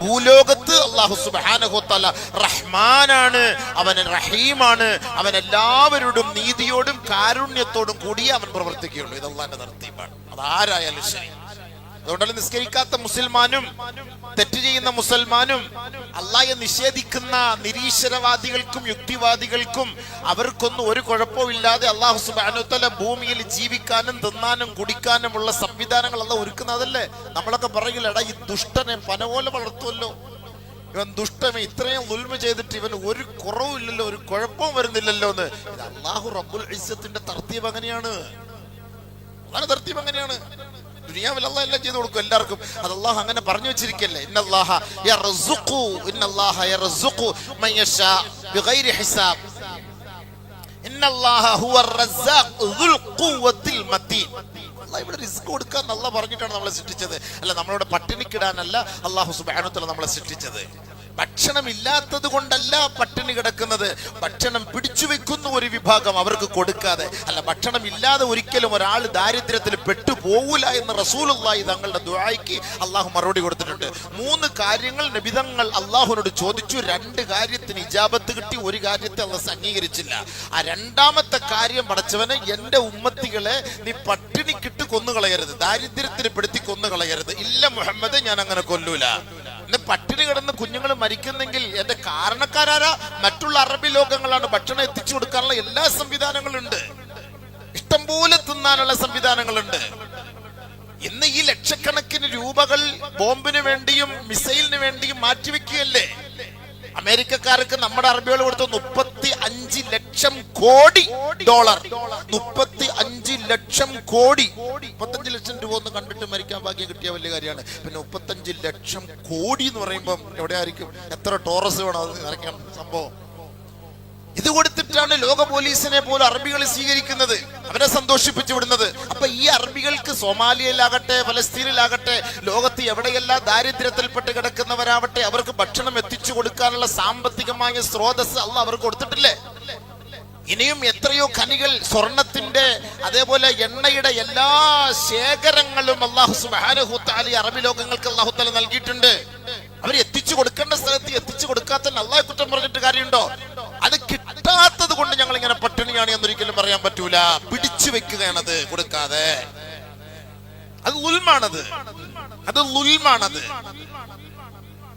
ഭൂലോകത്ത് അല്ലാഹു സുബ്ഹാനഹു വ തആല റഹ്മാനാണ്, അവൻ റഹീമാണ്, അവൻ എല്ലാവരോടും നീതിയോടും കാരുണ്യത്തോടും കൂടി അവൻ പ്രവർത്തിക്കുകയുള്ളൂ. ഇത് അല്ലാഹുവിന്റെ തർത്തീബാണ്. അതാരായാലും ശരി. അതുകൊണ്ടല്ല നിസ്കരിക്കാത്ത മുസൽമാനും തെറ്റ് ചെയ്യുന്ന മുസൽമാനും അല്ലാഹയെ നിഷേധിക്കുന്ന നിരീശ്വരവാദികൾക്കും യുക്തിവാദികൾക്കും അവർക്കൊന്നും ഒരു കുഴപ്പമില്ലാതെ അല്ലാഹു സുബ്ഹാനഹു വ തആല ഭൂമിയിൽ ജീവിക്കാനും തിന്നാനും കുടിക്കാനുമുള്ള സംവിധാനങ്ങൾ അല്ലാഹു ഒരുക്കുന്നതല്ലേ. നമ്മളൊക്കെ പറയില്ലടാ, ഈ ദുഷ്ടനെ പന പോലെ വളർത്തുമല്ലോ, ഇവൻ ദുഷ്ടമേ, ഇത്രയും ദുൽമ ചെയ്തിട്ട് ഇവൻ ഒരു കുറവില്ലല്ലോ, ഒരു കുഴപ്പവും വരുന്നില്ലല്ലോ എന്ന്. ഇത് അല്ലാഹു റബ്ബുൽ ഇസ്സത്തിന്റെ തർത്തീബ് അങ്ങനെയാണ്. അതാണ് തർത്തീബ് അങ്ങനെയാണ്. ദുനിയാവിൽ അല്ലാഹ് എല്ലാം ചെയ്തു കൊടുക്കും എല്ലാവർക്കും. അത് അല്ലാഹു അങ്ങനെ പറഞ്ഞു വെച്ചിരിക്കല്ലേ. ഇന്നല്ലാഹ യർസുഖു മൻ യശാ ബിഗൈരി ഹിസാബ്. ഇന്നല്ലാഹ ഹുവർ റസ്സാഖ് ദുൽ ഖുവ്വത്തിൽ മതീൻ. അല്ലാഹ് ഇവിടെ റിസ്ക് കൊടുക്കാൻ അല്ലാഹ് പറഞ്ഞിട്ടാണ് നമ്മളെ സൃഷ്ടിച്ചത്. അല്ല, നമ്മളോട് പട്ടിണിക്കിടാനല്ല അല്ലാഹു സുബ്ഹാനഹു വ തആല നമ്മളെ സൃഷ്ടിച്ചത്. ഭക്ഷണം ഇല്ലാത്തത് കൊണ്ടല്ല പട്ടിണി കിടക്കുന്നത്. ഭക്ഷണം പിടിച്ചു വെക്കുന്ന ഒരു വിഭാഗം അവർക്ക് കൊടുക്കാതെ. അല്ല, ഭക്ഷണം ഇല്ലാതെ ഒരിക്കലും ഒരാൾ ദാരിദ്ര്യത്തിൽ പെട്ടുപോകൂല എന്ന് റസൂലുള്ളാഹി തങ്ങളുടെ ദുആയ്ക്ക് അല്ലാഹു മറുപടി കൊടുത്തിട്ടുണ്ട്. 3 കാര്യങ്ങൾ നബിതങ്ങൾ അല്ലാഹുവിനോട് ചോദിച്ചു. 2 കാര്യത്തിന് ഇജാബത്ത് കിട്ടി, 1 കാര്യത്തെ അല്ലാഹു അംഗീകരിച്ചില്ല. ആ 2ാമത്തെ കാര്യം, പടച്ചവനെ, എന്റെ ഉമ്മത്തികളെ നീ പട്ടിണിക്കിട്ട് കൊന്നുകളയരുത്, ദാരിദ്ര്യത്തിന് പെടുത്തി കൊന്നുകളയരുത്. ഇല്ല മുഹമ്മദ്, ഞാൻ അങ്ങനെ കൊല്ലൂല. പട്ടിണി കിടന്ന് കുഞ്ഞുങ്ങൾ മരിക്കുന്നെങ്കിൽ എന്റെ കാരണക്കാരാരാ? മറ്റുള്ള അറബി ലോകങ്ങളാണ്. ഭക്ഷണം എത്തിച്ചു കൊടുക്കാനുള്ള എല്ലാ സംവിധാനങ്ങളുണ്ട്, ഇഷ്ടംപോലെ തിന്നാനുള്ള സംവിധാനങ്ങളുണ്ട്. ഇന്ന് ഈ ലക്ഷക്കണക്കിന് രൂപകൾ ബോംബിന് വേണ്ടിയും മിസൈലിന് വേണ്ടിയും മാറ്റിവെക്കുകയല്ലേ. അമേരിക്കക്കാർക്ക് നമ്മുടെ അറബികൾ കൊടുത്ത 35 ലക്ഷം കോടി ഡോളർ. 35 ലക്ഷം കോടി. 35 ലക്ഷം രൂപ ഒന്ന് കണ്ടിട്ട് മരിക്കാൻ ഭാഗ്യം കിട്ടിയ വലിയ കാര്യമാണ്. പിന്നെ 35 ലക്ഷം കോടി എന്ന് പറയുമ്പം എവിടെയായിരിക്കും? എത്ര ടോറസ് വേണം അത് നിറയ്ക്കാൻ സംഭവം? ഇത് കൊടുത്തിട്ടാണ് ലോക പോലീസിനെ പോലും അറബികൾ സ്വീകരിക്കുന്നത്, അവരെ സന്തോഷിപ്പിച്ചു വിടുന്നത്. അപ്പൊ ഈ അറബികൾക്ക് സോമാലിയയിലാകട്ടെ, ഫലസ്തീനിലാകട്ടെ, ലോകത്ത് എവിടെയെല്ലാം ദാരിദ്ര്യത്തിൽപ്പെട്ട് കിടക്കുന്നവരാവട്ടെ, അവർക്ക് ഭക്ഷണം എത്തിച്ചു കൊടുക്കാനുള്ള സാമ്പത്തികമായ സ്രോതസ് അല്ലാഹ് അവർക്ക് കൊടുത്തിട്ടില്ലേ? ഇനിയും എത്രയോ ഖനികൾ, സ്വർണത്തിന്റെ അതേപോലെ എണ്ണയുടെ എല്ലാ ശേഖരങ്ങളും അല്ലാഹു സുബ്ഹാനഹു വ തആല അറബി ലോകങ്ങൾക്ക് അല്ലാഹു തആല നൽകിയിട്ടുണ്ട്. അവർ എത്തിച്ചു കൊടുക്കേണ്ട സ്ഥലത്ത് എത്തിച്ചു കൊടുക്കാത്ത അല്ലാഹു കുറ്റം പറഞ്ഞിട്ട് കാര്യമുണ്ടോ? അത് കിട്ടാത്തത് കൊണ്ട് ഞങ്ങൾ ഇങ്ങനെ പട്ടിണിയാണ് എന്നൊരിക്കലും പറയാൻ പറ്റൂല. പിടിച്ചു വെക്കുകയാണത് കൊടുക്കാതെ. അത് ഉൽമാണത്, അത് ഉൽമാണത്.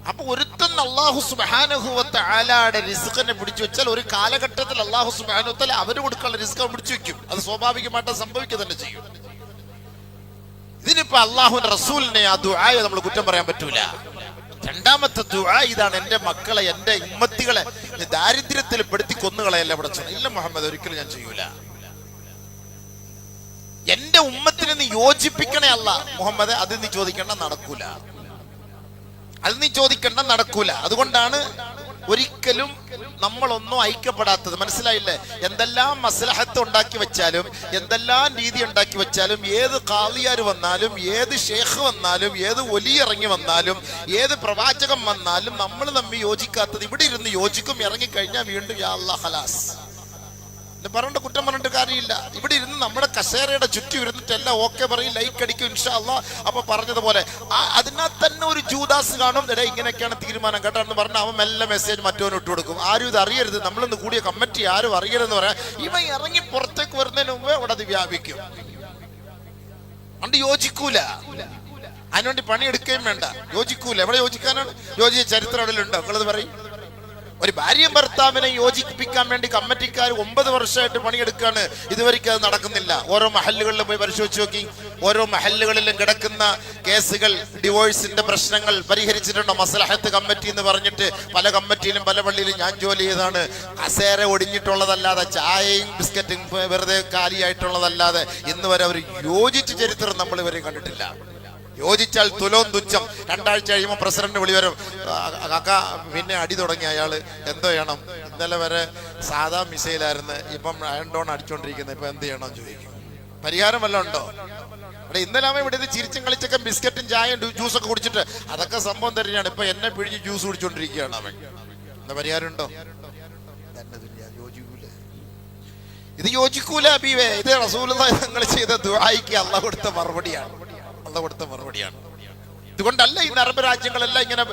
അപ്പൊ ഒരുത്തൻ അല്ലാഹു സുബ്ഹാനഹു വ തആലയുടെ റിസ്ഖിനെ പിടിച്ചു വെച്ചാൽ ഒരു കാലഘട്ടത്തിൽ അല്ലാഹു സുബ്ഹാനഹു വ തആല അവര് കൊടുക്കാനുള്ള റിസ്ക് പിടിച്ചു വെക്കും. അത് സ്വാഭാവികമായിട്ട് സംഭവിക്കുക തന്നെ ചെയ്യും. ഇതിനിപ്പോ അല്ലാഹുവിന്റെ റസൂലിനെ ആ ദുആയെ നമ്മൾ കുറ്റം പറയാൻ പറ്റൂല. 2ാമത്തെ ദുആ ഇതാണ്: എന്റെ മക്കളെ, എന്റെ ഉമ്മത്തികളെ ദാരിദ്ര്യത്തിൽ പെടുത്തി കൊന്നുകളയല്ല പടച്ചോനെ. ഇല്ല മുഹമ്മദ്, ഒരിക്കലും ഞാൻ ചെയ്യൂല. എന്റെ ഉമ്മത്തിനെ നീ യോജിപ്പിക്കണേ അല്ല മുഹമ്മദ്, അത് നീ ചോദിക്കേണ്ട, നടക്കൂല. അത് നീ ചോദിക്കേണ്ട, നടക്കൂല. അതുകൊണ്ടാണ് ഒരിക്കലും നമ്മളൊന്നും ഐക്യപ്പെടാത്തത്. മനസ്സിലായില്ലേ? എന്തെല്ലാം മസ്ലഹത്ത് ഉണ്ടാക്കി വെച്ചാലും, എന്തെല്ലാം രീതി ഉണ്ടാക്കി വെച്ചാലും, ഏത് ഖാദിയാർ വന്നാലും, ഏത് ഷേഖ് വന്നാലും, ഏത് ഒലി ഇറങ്ങി വന്നാലും, ഏത് പ്രവാചകൻ വന്നാലും നമ്മൾ തമ്മിൽ യോജിക്കാത്തത്. ഇവിടെ ഇരുന്ന് യോജിക്കും, ഇറങ്ങിക്കഴിഞ്ഞാൽ വീണ്ടും യാ അല്ലാഹ് ഖലാസ് പറഞ്ഞിട്ട് കുറ്റം പറഞ്ഞിട്ട് കാര്യമില്ല. ഇവിടെ ഇരുന്ന് നമ്മുടെ കസേരയുടെ ചുറ്റി ഇരുന്നിട്ട് എല്ലാം ഓക്കെ പറയും, ലൈക്ക് അടിക്കും, ഇൻഷാ അല്ലാഹ്. അപ്പൊ പറഞ്ഞതുപോലെ അതിനകത്ത് തന്നെ ഒരു ജൂദാസ് കാണും. എടേ ഇങ്ങനെയൊക്കെയാണ് തീരുമാനം കേട്ടോ എന്ന് പറഞ്ഞാൽ അവൻ മെല്ലെ മെസ്സേജ് മറ്റവന് ഇട്ട് കൊടുക്കും. ആരും ഇത് അറിയരുത്, നമ്മളിന്ന് കൂടിയ കമ്മിറ്റി ആരും അറിയരുതെന്ന് പറയാം. ഇവൻ ഇറങ്ങി പുറത്തേക്ക് വരുന്നതിന് മുമ്പേ അവിടെ അത് വ്യാപിക്കും. അതുകൊണ്ട് യോജിക്കൂല, അതിനുവേണ്ടി പണിയെടുക്കുകയും വേണ്ട. യോജിക്കൂല. എവിടെ യോജിക്കാനാണ്? യോജിച്ച ചരിത്രം അവിടെ ഉണ്ടോ? നിങ്ങളത് പറയും. ഒരു ഭാര്യയും ഭർത്താവിനെ യോജിപ്പിക്കാൻ വേണ്ടി കമ്മിറ്റിക്കാർ 9 വർഷമായിട്ട് പണിയെടുക്കുകയാണ്. ഇതുവരെയ്ക്ക് അത് നടക്കുന്നില്ല. ഓരോ മഹല്ലുകളിലും പോയി പരിശോധിച്ച് നോക്കി. ഓരോ മഹല്ലുകളിലും കിടക്കുന്ന കേസുകൾ, ഡിവോഴ്സിന്റെ പ്രശ്നങ്ങൾ പരിഹരിച്ചിട്ടുണ്ടോ? മസ്ലഹത്ത് കമ്മിറ്റി എന്ന് പറഞ്ഞിട്ട് പല കമ്മിറ്റിയിലും പല പള്ളിയിലും ഞാൻ ജോലി ചെയ്താണ്. കസേര ഒടിഞ്ഞിട്ടുള്ളതല്ലാതെ, ചായയും ബിസ്ക്കറ്റും വെറുതെ കാലിയായിട്ടുള്ളതല്ലാതെ ഇന്ന് വരെ അവർ യോജിച്ച ചരിത്രം നമ്മൾ ഇവരെ കണ്ടിട്ടില്ല. യോജിച്ചാൽ തുലോം തുച്ഛം. 2 ആഴ്ച കഴിയുമ്പോൾ പ്രസിഡന്റ് വിളി വരും, കാക്ക പിന്നെ അടി തുടങ്ങി അയാള്, എന്തോ ചെയ്യണം? ഇന്നലെ വരെ സാധാ മിസൈലായിരുന്നു, ഇപ്പം അയൺ ഡോൺ അടിച്ചോണ്ടിരിക്കുന്നത്, ഇപ്പൊ എന്ത് ചെയ്യണം ചോദിക്കും. പരിഹാരം വല്ലതും ഉണ്ടോ? അവിടെ ഇന്നലെ അവൻ ഇവിടെ ചിരിച്ചും കളിച്ചൊക്കെ ബിസ്ക്കറ്റും ചായയും ജ്യൂസൊക്കെ കുടിച്ചിട്ട് അതൊക്കെ സംഭവം തന്നെയാണ്. ഇപ്പൊ എന്നെ പിഴിഞ്ഞ് ജ്യൂസ് കുടിച്ചോണ്ടിരിക്കുകയാണ് അവൻ. എന്താ പരിഹാരം ഉണ്ടോ? ഇത് യോജിക്കൂല ഹബീബേ. ഇത് റസൂലുള്ളാഹി തങ്ങൾ ചെയ്ത ദുആയ്ക്ക് അല്ലാഹു കൊടുത്ത മറുപടിയാണ്. അല്ലാഹു കൊടുത്ത മറുപടിയാണ്. അതുകൊണ്ടല്ല ഈ അറബ് രാജ്യങ്ങളെല്ലാം ഇങ്ങനെ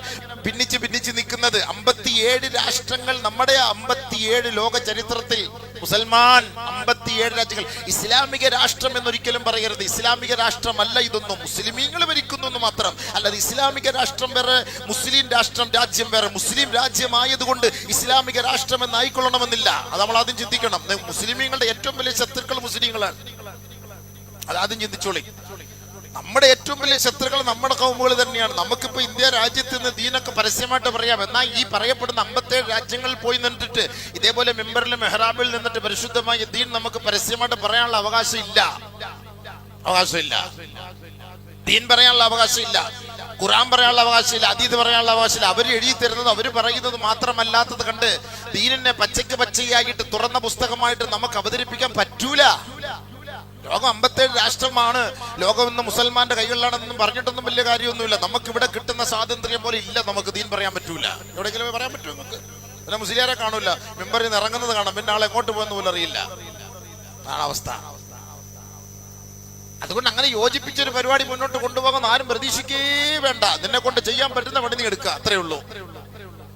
ഭിന്നിച്ച് നിൽക്കുന്നത്. 57 രാഷ്ട്രങ്ങൾ നമ്മുടെ 57 ലോക ചരിത്രത്തിൽ മുസൽമാൻ 57 രാജ്യങ്ങൾ. ഇസ്ലാമിക രാഷ്ട്രം എന്നൊരിക്കലും പറയരുത്. ഇസ്ലാമിക രാഷ്ട്രമല്ല ഇതൊന്നും. മുസ്ലിമീങ്ങൾ ഭരിക്കുന്നു എന്ന് മാത്രം. അല്ലാതെ ഇസ്ലാമിക രാഷ്ട്രം വേറെ, മുസ്ലിം രാജ്യം വേറെ. മുസ്ലിം രാജ്യമായതുകൊണ്ട് ഇസ്ലാമിക രാഷ്ട്രം എന്നായിക്കൊള്ളണമെന്നില്ല. അത് നമ്മൾ ആദ്യം ചിന്തിക്കണം. മുസ്ലിമീങ്ങളുടെ ഏറ്റവും വലിയ ശത്രുക്കൾ മുസ്ലിങ്ങളാണ്. അതാദ്യം ചിന്തിച്ചോളി. നമ്മുടെ ഏറ്റവും വലിയ ശത്രുക്കൾ നമ്മുടെ കൗമുകൾ തന്നെയാണ്. നമുക്കിപ്പോ ഇന്ത്യ രാജ്യത്ത് നിന്ന് ദീനൊക്കെ പരസ്യമായിട്ട് പറയാം. എന്നാൽ ഈ പറയപ്പെടുന്ന 57 രാജ്യങ്ങളിൽ പോയി നിന്നിട്ട് ഇതേപോലെ മെമ്പറിലും മെഹ്റാബിൽ നിന്നിട്ട് പരിശുദ്ധമായ ദീൻ നമുക്ക് പരസ്യമായിട്ട് പറയാനുള്ള അവകാശമില്ല. ദീൻ പറയാനുള്ള അവകാശമില്ല, ഖുർആൻ പറയാനുള്ള അവകാശമില്ല, ഹദീസ് പറയാനുള്ള അവകാശമില്ല. അവർ എഴുതി തരുന്നത്, അവർ പറയുന്നത് മാത്രമല്ലാത്തത് കണ്ട് ദീനിനെ പച്ചയായിട്ട് തുറന്ന പുസ്തകമായിട്ട് നമുക്ക് അവതരിപ്പിക്കാൻ പറ്റൂല. ലോകം 57 രാഷ്ട്രമാണ്, ലോകം ഇന്ന് മുസൽമാന്റെ കൈകളിലാണെന്നും പറഞ്ഞിട്ടൊന്നും വലിയ കാര്യമൊന്നുമില്ല. നമുക്ക് ഇവിടെ കിട്ടുന്ന സ്വാതന്ത്ര്യം പോലെ ഇല്ല. നമുക്ക് ദീൻ പറയാൻ പറ്റൂല. എവിടെയെങ്കിലും പറയാൻ പറ്റുമോ നമുക്ക്? പിന്നെ മുസ്ലിയാരെ കാണൂല, മെമ്പറിൽ നിന്ന് ഇറങ്ങുന്നത് കാണാം, പിന്നെ ആളെ എങ്ങോട്ട് പോകുന്ന പോലും അറിയില്ല. അതാണ് അവസ്ഥ. അതുകൊണ്ട് അങ്ങനെ യോജിപ്പിച്ചൊരു പരിപാടി മുന്നോട്ട് കൊണ്ടുപോകാൻ ആരും പ്രതീക്ഷിക്കേ വേണ്ട. നിന്നെ കൊണ്ട് ചെയ്യാൻ പറ്റുന്ന പണി നീ എടുക്കുക, അത്രേ ഉള്ളൂ.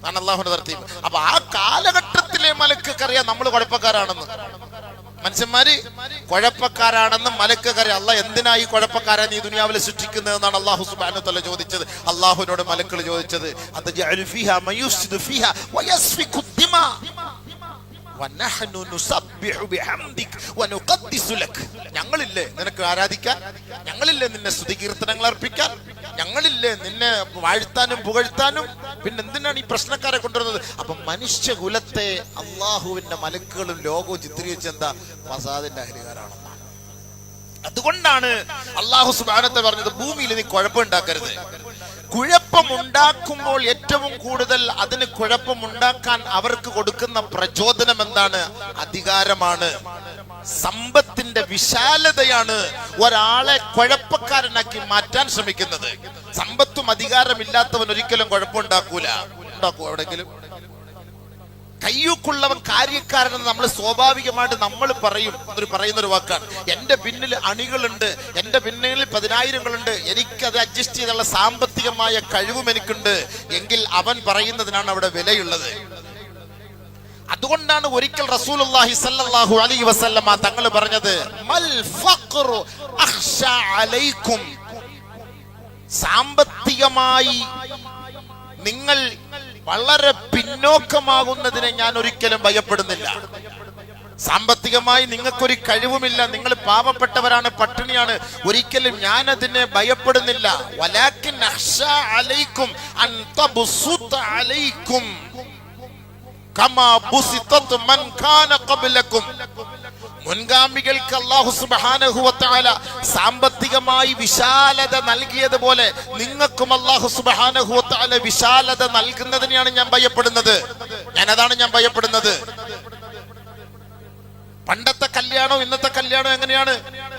ആണ് അള്ളാഹുവിന്റെ തർത്തീബ്. അപ്പൊ ആ കാലഘട്ടത്തിലെ മലക്കറിയാം നമ്മൾ കുഴപ്പക്കാരാണെന്ന്. മനുഷ്യന്മാര് കുഴപ്പക്കാരാണെന്ന് മലക്കറിയാം. അള്ളാഹ് എന്തിനാ ഈ കുഴപ്പക്കാരെ നീ ദുനിയാവിൽ സൃഷ്ടിക്കുന്നത് എന്നാണ് അള്ളാഹു സുബ്ഹാനഹു വ തആല ചോദിച്ചത്. അള്ളാഹുവിനോട് മലക്കൾ ചോദിച്ചത്, അതജഅലു ഫീഹാ മയുഫ്സിദു ഫീഹാ വയസ്ഫികു ദിമാ വനഹ്നു നുസബ്ബിഹു ബിഹംദിക വനുഖദ്ദിസു ലക. ഞങ്ങളില്ലേ നിനക്ക് ആരാധിക്കാൻ, ഞങ്ങളില്ലേ നിന്നെ സ്തുതികീർത്തനങ്ങൾ അർപ്പിക്കാൻ, ഞങ്ങളില്ലേ നിന്നെ വാഴ്ത്താനും പുകഴ്ത്താനും, പിന്നെ എന്തിനാണ് ഈ പ്രശ്നക്കാരെ കൊണ്ടുവരുന്നത്? അപ്പൊ മനുഷ്യകുലത്തെ അള്ളാഹുവിന്റെ മലക്കുകളും ലോകവും ചിത്രീകരിച്ച് എന്താ ഫസാദിന്റെ അഹ്ലുകാരാണെന്നാണ്. അതുകൊണ്ടാണ് അള്ളാഹു സുബ്ഹാനഹു വ തആല പറഞ്ഞത്, ഭൂമിയിൽ നീ കുഴപ്പമുണ്ടാക്കരുത്. കുഴപ്പമുണ്ടാക്കുമ്പോൾ ഏറ്റവും കൂടുതൽ അതിന് കുഴപ്പമുണ്ടാക്കാൻ അവർക്ക് കൊടുക്കുന്ന പ്രചോദനം എന്താണ്? അധികാരമാണ്, സമ്പത്തിന്റെ വിശാലതയാണ് ഒരാളെ കുഴപ്പക്കാരനാക്കി മാറ്റാൻ ശ്രമിക്കുന്നത്. സമ്പത്തും അധികാരമില്ലാത്തവൻ ഒരിക്കലും കുഴപ്പമുണ്ടാക്കൂല. ഉണ്ടാക്കൂ എവിടെങ്കിലും? കയ്യൂക്കുള്ളവൻ കാര്യക്കാരനെന്ന് നമ്മൾ സ്വാഭാവികമായിട്ട് നമ്മൾ പറയുന്നൊരു വാക്കാണ്. എന്റെ പിന്നിൽ അണികളുണ്ട്, എന്റെ പിന്നിൽ 10,000ങ്ങളുണ്ട്, എനിക്കത് അഡ്ജസ്റ്റ് ചെയ്തുള്ള സാമ്പത്തികമായ കഴിവും എനിക്കുണ്ട് എങ്കിൽ അവൻ പറയുന്നതിനാണ് അവിടെ വിലയുള്ളത്. അതുകൊണ്ടാണ് ഒരിക്കൽ റസൂലുള്ളാഹി സ്വല്ലല്ലാഹു അലൈഹി വസല്ലമ തങ്ങൾ പറഞ്ഞത്, മൽ ഫഖ്റു അഖ്ശാ അലൈക്കും. സാമ്പത്തികമായി നിങ്ങൾ വളരെ പിന്നോക്കമാകുന്നതിനെ ഞാൻ ഒരിക്കലും ഭയപ്പെടുന്നില്ല. സാമ്പത്തികമായി നിങ്ങൾക്കൊരു കഴിവുമില്ല, നിങ്ങൾ പാവപ്പെട്ടവരാണ്, പട്ടിണിയാണ്, ഒരിക്കലും ഞാൻ അതിനെ ഭയപ്പെടുന്നില്ല. വലാകിൻ അഖ്ശാ അലൈക്കും അൻ തബ്സുത അലൈക്കും കമാ ബുസിതത് മൻ കാന ഖബ്ലകും. മുൻഗാമികൾക്ക് അല്ലാഹു സുബ്ഹാനഹു വ തആല സാമ്പത്തികമായി വിശാലത നൽകിയതുപോലെ നിങ്ങൾക്കും അല്ലാഹു സുബ്ഹാനഹു വ തആല വിശാലത നൽകുന്നതിനെയാണ് ഞാൻ ഭയപ്പെടുന്നത്. അതാണ് ഞാൻ ഭയപ്പെടുന്നത്. പണ്ടത്തെ കല്യാണവും ഇന്നത്തെ കല്യാണവും എങ്ങനെയാണ്?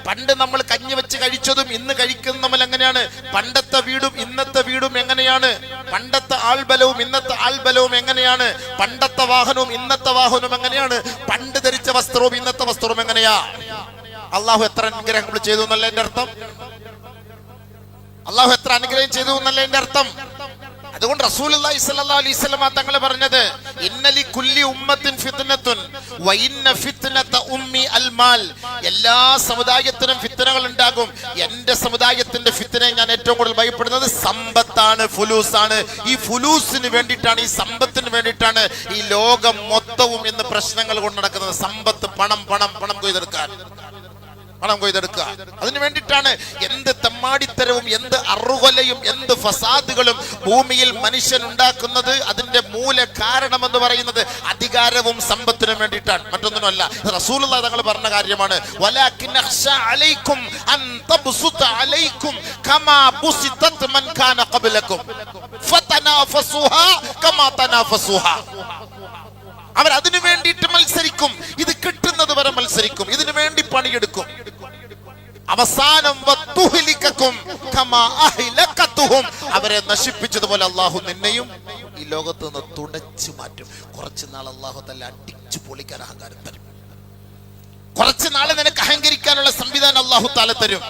പണ്ട് നമ്മൾ കഞ്ഞി വെച്ച് കഴിച്ചതും ഇന്ന് കഴിക്കുന്ന നമ്മൾ എങ്ങനെയാണ്? പണ്ടത്തെ വീടും ഇന്നത്തെ വീടും എങ്ങനെയാണ്? പണ്ടത്തെ ആൾബലവും ഇന്നത്തെ ആൾബലവും എങ്ങനെയാണ്? പണ്ടത്തെ വാഹനവും ഇന്നത്തെ വാഹനവും എങ്ങനെയാണ്? പണ്ട് ധരിച്ച വസ്ത്രവും ഇന്നത്തെ വസ്ത്രവും എങ്ങനെയാ? അള്ളാഹു എത്ര അനുഗ്രഹങ്ങൾ ചെയ്തു എന്നല്ല എന്റെ അർത്ഥം. അള്ളാഹു എത്ര അനുഗ്രഹം ചെയ്തു എന്നല്ല എന്റെ അർത്ഥം. അതുകൊണ്ട് റസൂലുള്ളാഹി സ്വല്ലല്ലാഹു അലൈഹി വസല്ലം തങ്ങൾ പറഞ്ഞത്, ഇന്നലി കുല്ലി ഉമ്മത്തിൻ ഫിത്നത്തുൻ വ ഇന്ന ഫിത്നത ഉമ്മി അൽ മാൽ. എല്ലാ സമുദായത്തിനും ഫിത്നകൾ ഉണ്ടാകും. എന്റെ സമുദായത്തിന്റെ ഫിത്നയെ ഞാൻ ഏറ്റവും കൂടുതൽ ഭയപ്പെടുന്നത് സമ്പത്താണ്, ഫുലൂസാണ്. ഈ ഫുലൂസിന് വേണ്ടിയിട്ടാണ്, ഈ സമ്പത്തിന് വേണ്ടിയിട്ടാണ് ഈ ലോകം മൊത്തവും ഇന്ന് പ്രശ്നങ്ങൾ കൊണ്ട് നടക്കുന്നത്. സമ്പത്ത്, പണം പണം പണം കൊയ്തെടുക്കാൻ, പണം കൊയ്തെടുക്കുക. അതിനു വേണ്ടിയിട്ടാണ് എന്ത് തെമ്മാടിത്തരവും എന്ത് അറുകൊലയും എന്ത് ഫസാദുകളും ഭൂമിയിൽ മനുഷ്യൻ ഉണ്ടാക്കുന്നത്. അതിന്റെ മൂല കാരണമെന്ന് പറയുന്നത് അധികാരവും സമ്പത്തിനും വേണ്ടിയിട്ടാണ്, മറ്റൊന്നിനുമല്ല. റസൂലുള്ളാഹി തങ്ങൾ പറഞ്ഞ കാര്യമാണ്, വലാകിൻ അഖ്ശാ അലൈക്കും അൻ തബ്സുത അലൈക്കും കമാ ബുസിതത് മൻ കാന ഖബ്ലകും ഫതനാഫസുഹാ കമാ തനാഫസുഹാ. അവർ അതിനു വേണ്ടിയിട്ട് മത്സരിക്കും, ഇത് കിട്ടുന്നത് വരെ മത്സരിക്കും, ഇതിനു വേണ്ടി പണിയെടുക്കും. അവസാനം അവരെ നശിപ്പിച്ചതുപോലെ അള്ളാഹു നിന്നെയും ഈ ലോകത്ത് നിന്ന് തുടച്ചു മാറ്റും. കുറച്ചു നാൾ അള്ളാഹു തആല അടിച്ചു പൊളിക്കാൻ അഹങ്കാരം തരും. കുറച്ച് നാളെ നിനക്ക് അഹങ്കരിക്കാനുള്ള സംവിധാനം അല്ലാഹു തആല തരും.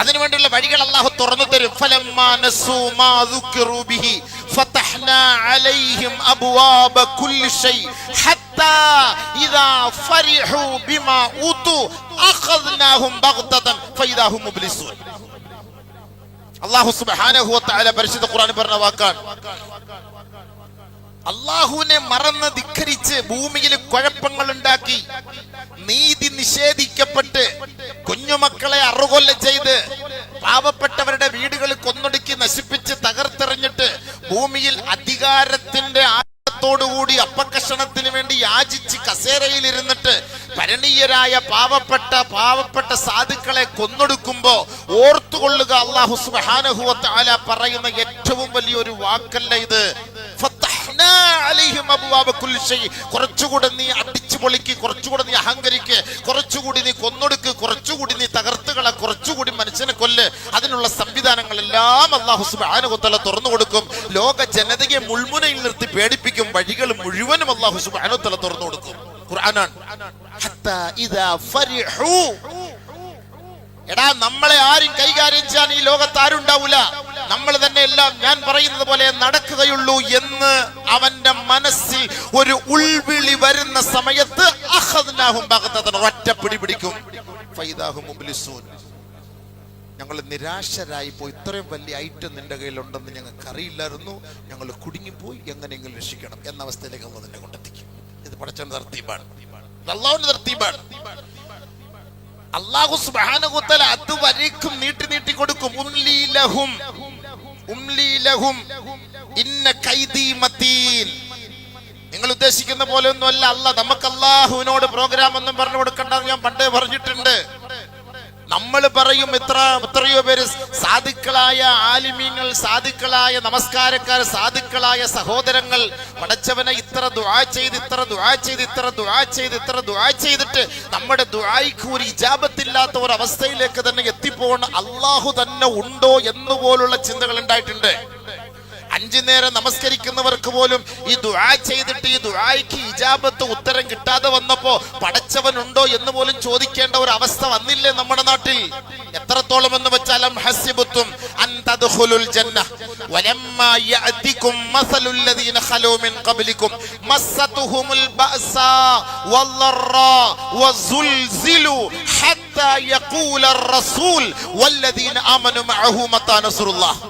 അതിനുവേണ്ടിയുള്ള വഴികൾ അല്ലാഹു തുറന്നു തരും. ഫലമ്മാ നസൂ മാ ദുക്കിറു ബിഹി ഫതഹ്നാ അലൈഹിം അബ്വാബ കുല്ലി ഷൈ ഹത്താ ഇദാ ഫരിഹു ബിമാ ഊതു അഖദ്നാഹും ബഗ്തതൻ ഫഇദാ ഹും മുബ്ലിസൂൻ. അല്ലാഹു സുബ്ഹാനഹു വ തആല പരിശുദ്ധ ഖുർആനിൽ പറഞ്ഞ വാക്കാണ്. അല്ലാഹുവിനെ മറന്ന് ധിക്കരിച്ച് ഭൂമിയിൽ കുഴപ്പങ്ങൾ ഉണ്ടാക്കി, നീതി നിഷേധിക്കപ്പെട്ട്, കുഞ്ഞുമക്കളെ അറുകൊല ചെയ്ത്, പാവപ്പെട്ടവരുടെ വീടുകൾ കൊന്നൊടുക്കി നശിപ്പിച്ച് തകർത്തെറിഞ്ഞിട്ട് ഭൂമിയിൽ അധികാരത്തിന്റെ ആഴത്തോടുകൂടി അപ്പക്കഷണത്തിന് വേണ്ടി യാചിച്ച് കസേരയിൽ ഇരുന്നിട്ട് ഭരണീയരായ പാവപ്പെട്ട സാധുക്കളെ കൊന്നൊടുക്കുമ്പോ ഓർത്തുകൊള്ളുക, അല്ലാഹു സുബ്ഹാനഹു വ തആല പറയുന്ന ഏറ്റവും വലിയൊരു വാക്കല്ല ഇത്. കുറച്ചുകൂടെ നീ അടിച്ചു പൊളിക്ക്, കുറച്ചുകൂടെ നീ അഹങ്കരിക്ക്, കുറച്ചുകൂടി നീ കൊന്നൊടുക്ക്, കുറച്ചുകൂടി നീ തകർത്തുകള, കുറച്ചുകൂടി മനുഷ്യനെ കൊല്ല്. അതിനുള്ള സംവിധാനങ്ങളെല്ലാം അല്ലാഹു സുബ്ഹാനഹു വ തആല തുറന്നു കൊടുക്കും. ലോക ജനതയെ മുൾമുനയിൽ നിർത്തി പേടിപ്പിക്കും. വഴികൾ മുഴുവനും അല്ലാഹു സുബ്ഹാനഹു വ തആല തുറന്നു കൊടുക്കും. ഖുർആനാണ്. ഹത്താ ഇദാ ഫരിഹു. എടാ, നമ്മളെ ആരും കൈകാര്യം ചെയ്യാൻ ഈ ലോകത്ത് ആരും ഉണ്ടാവൂല, നമ്മൾ തന്നെ എല്ലാം ഞാൻ പറയുന്നത് പോലെ നടക്കുകയുള്ളൂ എന്ന് അവന്റെ മനസ്സിൽ ഒരു ഉൾവിളി വരുന്ന സമയത്ത് അഖദ്നാഹും ബഗ്തതൻ, ഒറ്റ പിടി പിടിക്കും. ഫൈദാഹും മുബ്ലിസൂൻ. ഞങ്ങൾ നിരാശരായി പോയി. ഇത്രയും വലിയ ഐറ്റം നിന്റെ കയ്യിലുണ്ടെന്ന് ഞങ്ങൾക്ക് അറിയില്ലായിരുന്നു, ഞങ്ങൾ കുടുങ്ങിപ്പോയി, എങ്ങനെയെങ്കിലും രക്ഷിക്കണം എന്ന അവസ്ഥയിലേക്ക് അല്ലാഹു നിന്നെ കൊണ്ടെത്തിക്കും. ഇത് പടച്ചവന്റെ തർത്തീബാണ്, അല്ലാഹുവിന്റെ തർത്തീബാണ്. അല്ലാഹു സുബ്ഹാനഹു വ തആല അതുവരേക്കും നീട്ടി കൊടുക്കും. ഉംലി ലഹും ഇന്ന കൈദി മതീൻ. നിങ്ങൾ ഉദ്ദേശിക്കുന്ന പോലെ ഒന്നും അല്ല. നമുക്ക് അല്ലാഹുവിനോട് പ്രോഗ്രാം ഒന്നും പറഞ്ഞു കൊടുക്കണ്ടെന്ന് ഞാൻ പണ്ടേ പറഞ്ഞിട്ടുണ്ട്. നമ്മൾ പറയും, എത്രയോ പേര് സാധുക്കളായ ആലിമീങ്ങൾ, സാധുക്കളായ നമസ്കാരക്കാർ, സാധുക്കളായ സഹോദരങ്ങൾ പടച്ചവനെ ഇത്ര ദുആ ചെയ്തിട്ട് നമ്മുടെ ദുആയ്ക്ക് ഒരു ഇജാബത്തില്ലാത്ത ഒരു അവസ്ഥയിലേക്ക് തന്നെ എത്തിപ്പോകണം. അല്ലാഹു തന്നെ ഉണ്ടോ എന്നുപോലുള്ള ചിന്തകൾ ഉണ്ടായിട്ടുണ്ട്. 5 നേരം നമസ്കരിക്കുന്നവർക്ക് പോലും ഈ ദുആ ചെയ്തിട്ട് ഈ ദുആയ്ക്ക് ഇജാബത്ത് ഉത്തരം കിട്ടാതെ വന്നപ്പോ പടച്ചവനുണ്ടോ എന്ന് പോലും ചോദിക്കേണ്ട ഒരു അവസ്ഥ വന്നില്ലേ നമ്മുടെ നാട്ടിൽ? എത്രത്തോളം എന്ന് വെച്ചാൽ ഹസിബത്തും അൻ തദ്ഖുലുൽ ജന്ന വലമ്മാ യഅതികും മസലുൽ ലദീന ഖലൂ മിൻ ഖബ്ലികും മസ്സതുഹുമുൽ ബഅസാ വല്ലറാ വസുൽസിലു ഹത്താ യഖൂലർ റസൂൽ വല്ലദീന ആമനു മഅഹു മതാ നസ്റുല്ലാഹ്.